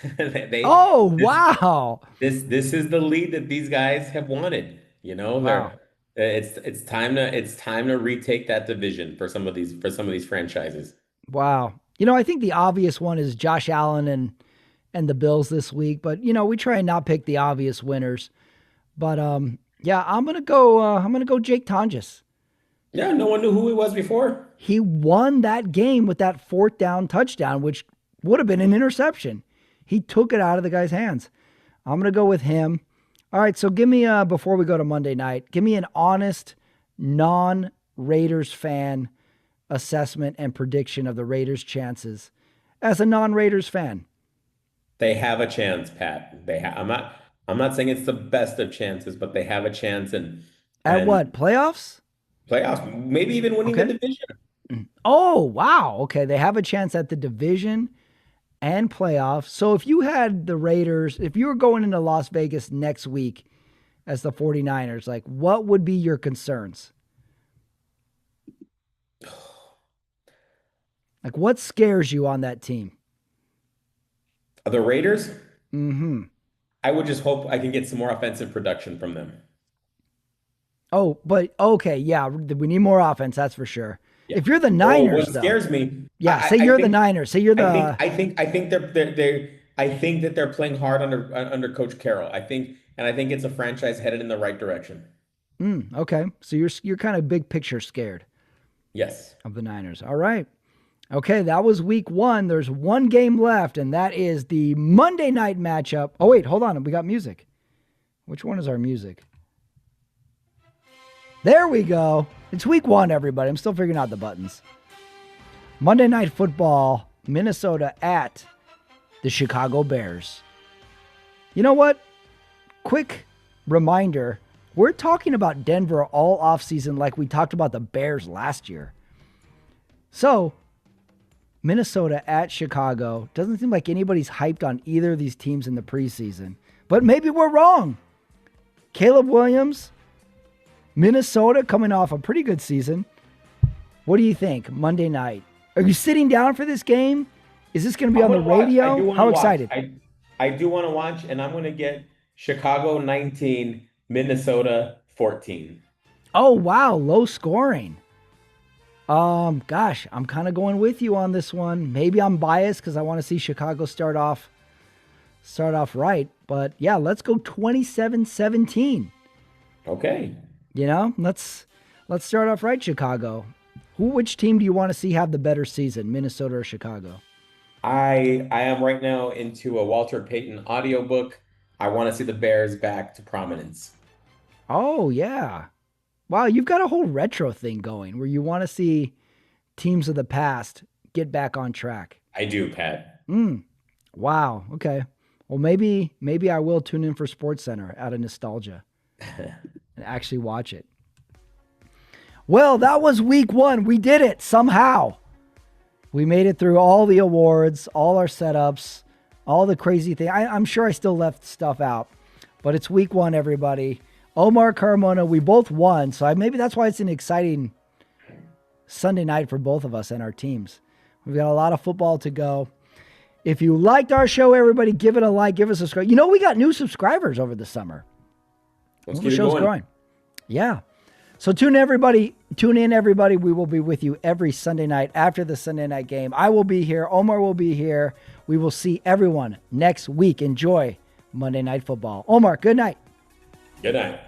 Speaker 1: Oh,
Speaker 2: This,
Speaker 1: wow.
Speaker 2: this is the lead that these guys have wanted. You know,
Speaker 1: Wow.
Speaker 2: it's time to retake that division for some of these franchises.
Speaker 1: Wow. I think the obvious one is Josh Allen and the Bills this week, but we try and not pick the obvious winners. But yeah, I'm gonna go Jake Tonjes.
Speaker 2: Yeah, no one knew who he was before.
Speaker 1: He won that game with that 4th down touchdown, which would have been an interception. He took it out of the guy's hands. I'm gonna go with him. All right, so give me before we go to Monday night, give me an honest, non-Raiders fan assessment and prediction of the Raiders' chances as a non-Raiders fan.
Speaker 2: They have a chance, Pat. I'm not saying it's the best of chances, but they have a chance
Speaker 1: At
Speaker 2: and
Speaker 1: what? Playoffs?
Speaker 2: playoffs, maybe even winning the
Speaker 1: Okay.
Speaker 2: division.
Speaker 1: Oh, wow. Okay, they have a chance at the division and playoffs. So if you had the Raiders, if you were going into Las Vegas next week as the 49ers, like what would be your concerns? Like what scares you on that team?
Speaker 2: The Raiders,
Speaker 1: Mhm.
Speaker 2: I would just hope I can get some more offensive production from them.
Speaker 1: Oh, but okay, yeah, we need more offense, that's for sure.
Speaker 2: Yeah.
Speaker 1: If you're the
Speaker 2: Oh,
Speaker 1: Niners
Speaker 2: what
Speaker 1: though.
Speaker 2: scares me,
Speaker 1: Yeah, say you're the Niners. Say you're the
Speaker 2: I think I think that they're playing hard under Coach Carroll. I think it's a franchise headed in the right direction.
Speaker 1: okay. So you're kind of big picture scared
Speaker 2: Yes.
Speaker 1: of the Niners. All right. Okay, that was week 1. There's one game left, and that is the Monday night matchup. Oh, wait, hold on. We got music. Which one is our music? There we go. It's week 1, everybody. I'm still figuring out the buttons. Monday Night Football, Minnesota at the Chicago Bears. You know what? Quick reminder. We're talking about Denver all offseason like we talked about the Bears last year. So, Minnesota at Chicago. Doesn't seem like anybody's hyped on either of these teams in the preseason. But maybe we're wrong. Caleb Williams, Minnesota coming off a pretty good season. What do you think Monday night? Are you sitting down for this game? Is this going to be on the radio? How excited?
Speaker 2: I do want to watch, and I'm going to get Chicago 19, Minnesota 14.
Speaker 1: Oh, wow. Low scoring. Gosh, I'm kind of going with you on this one. Maybe I'm biased because I want to see Chicago start off right. But yeah, let's go 27-17.
Speaker 2: Okay.
Speaker 1: Let's start off right, Chicago. Which team do you want to see have the better season, Minnesota or Chicago?
Speaker 2: I am right now into a Walter Payton audiobook. I want to see the Bears back to prominence.
Speaker 1: Oh, yeah. Wow, you've got a whole retro thing going where you want to see teams of the past get back on track.
Speaker 2: I do, Pat.
Speaker 1: Wow. Okay. Well, maybe I will tune in for SportsCenter out of nostalgia and actually watch it. Well, that was week 1. We did it somehow. We made it through all the awards, all our setups, all the crazy things. I'm sure I still left stuff out, but it's week 1, everybody. Omar, Carmona, we both won, so maybe that's why it's an exciting Sunday night for both of us and our teams. We've got a lot of football to go. If you liked our show, everybody, give it a like, give us a subscribe. We got new subscribers over the summer.
Speaker 2: Let's
Speaker 1: the
Speaker 2: get it
Speaker 1: show's
Speaker 2: going.
Speaker 1: growing. Yeah. So tune in, everybody. We will be with you every Sunday night after the Sunday night game. I will be here. Omar will be here. We will see everyone next week. Enjoy Monday Night Football. Omar, good night.
Speaker 2: Good night.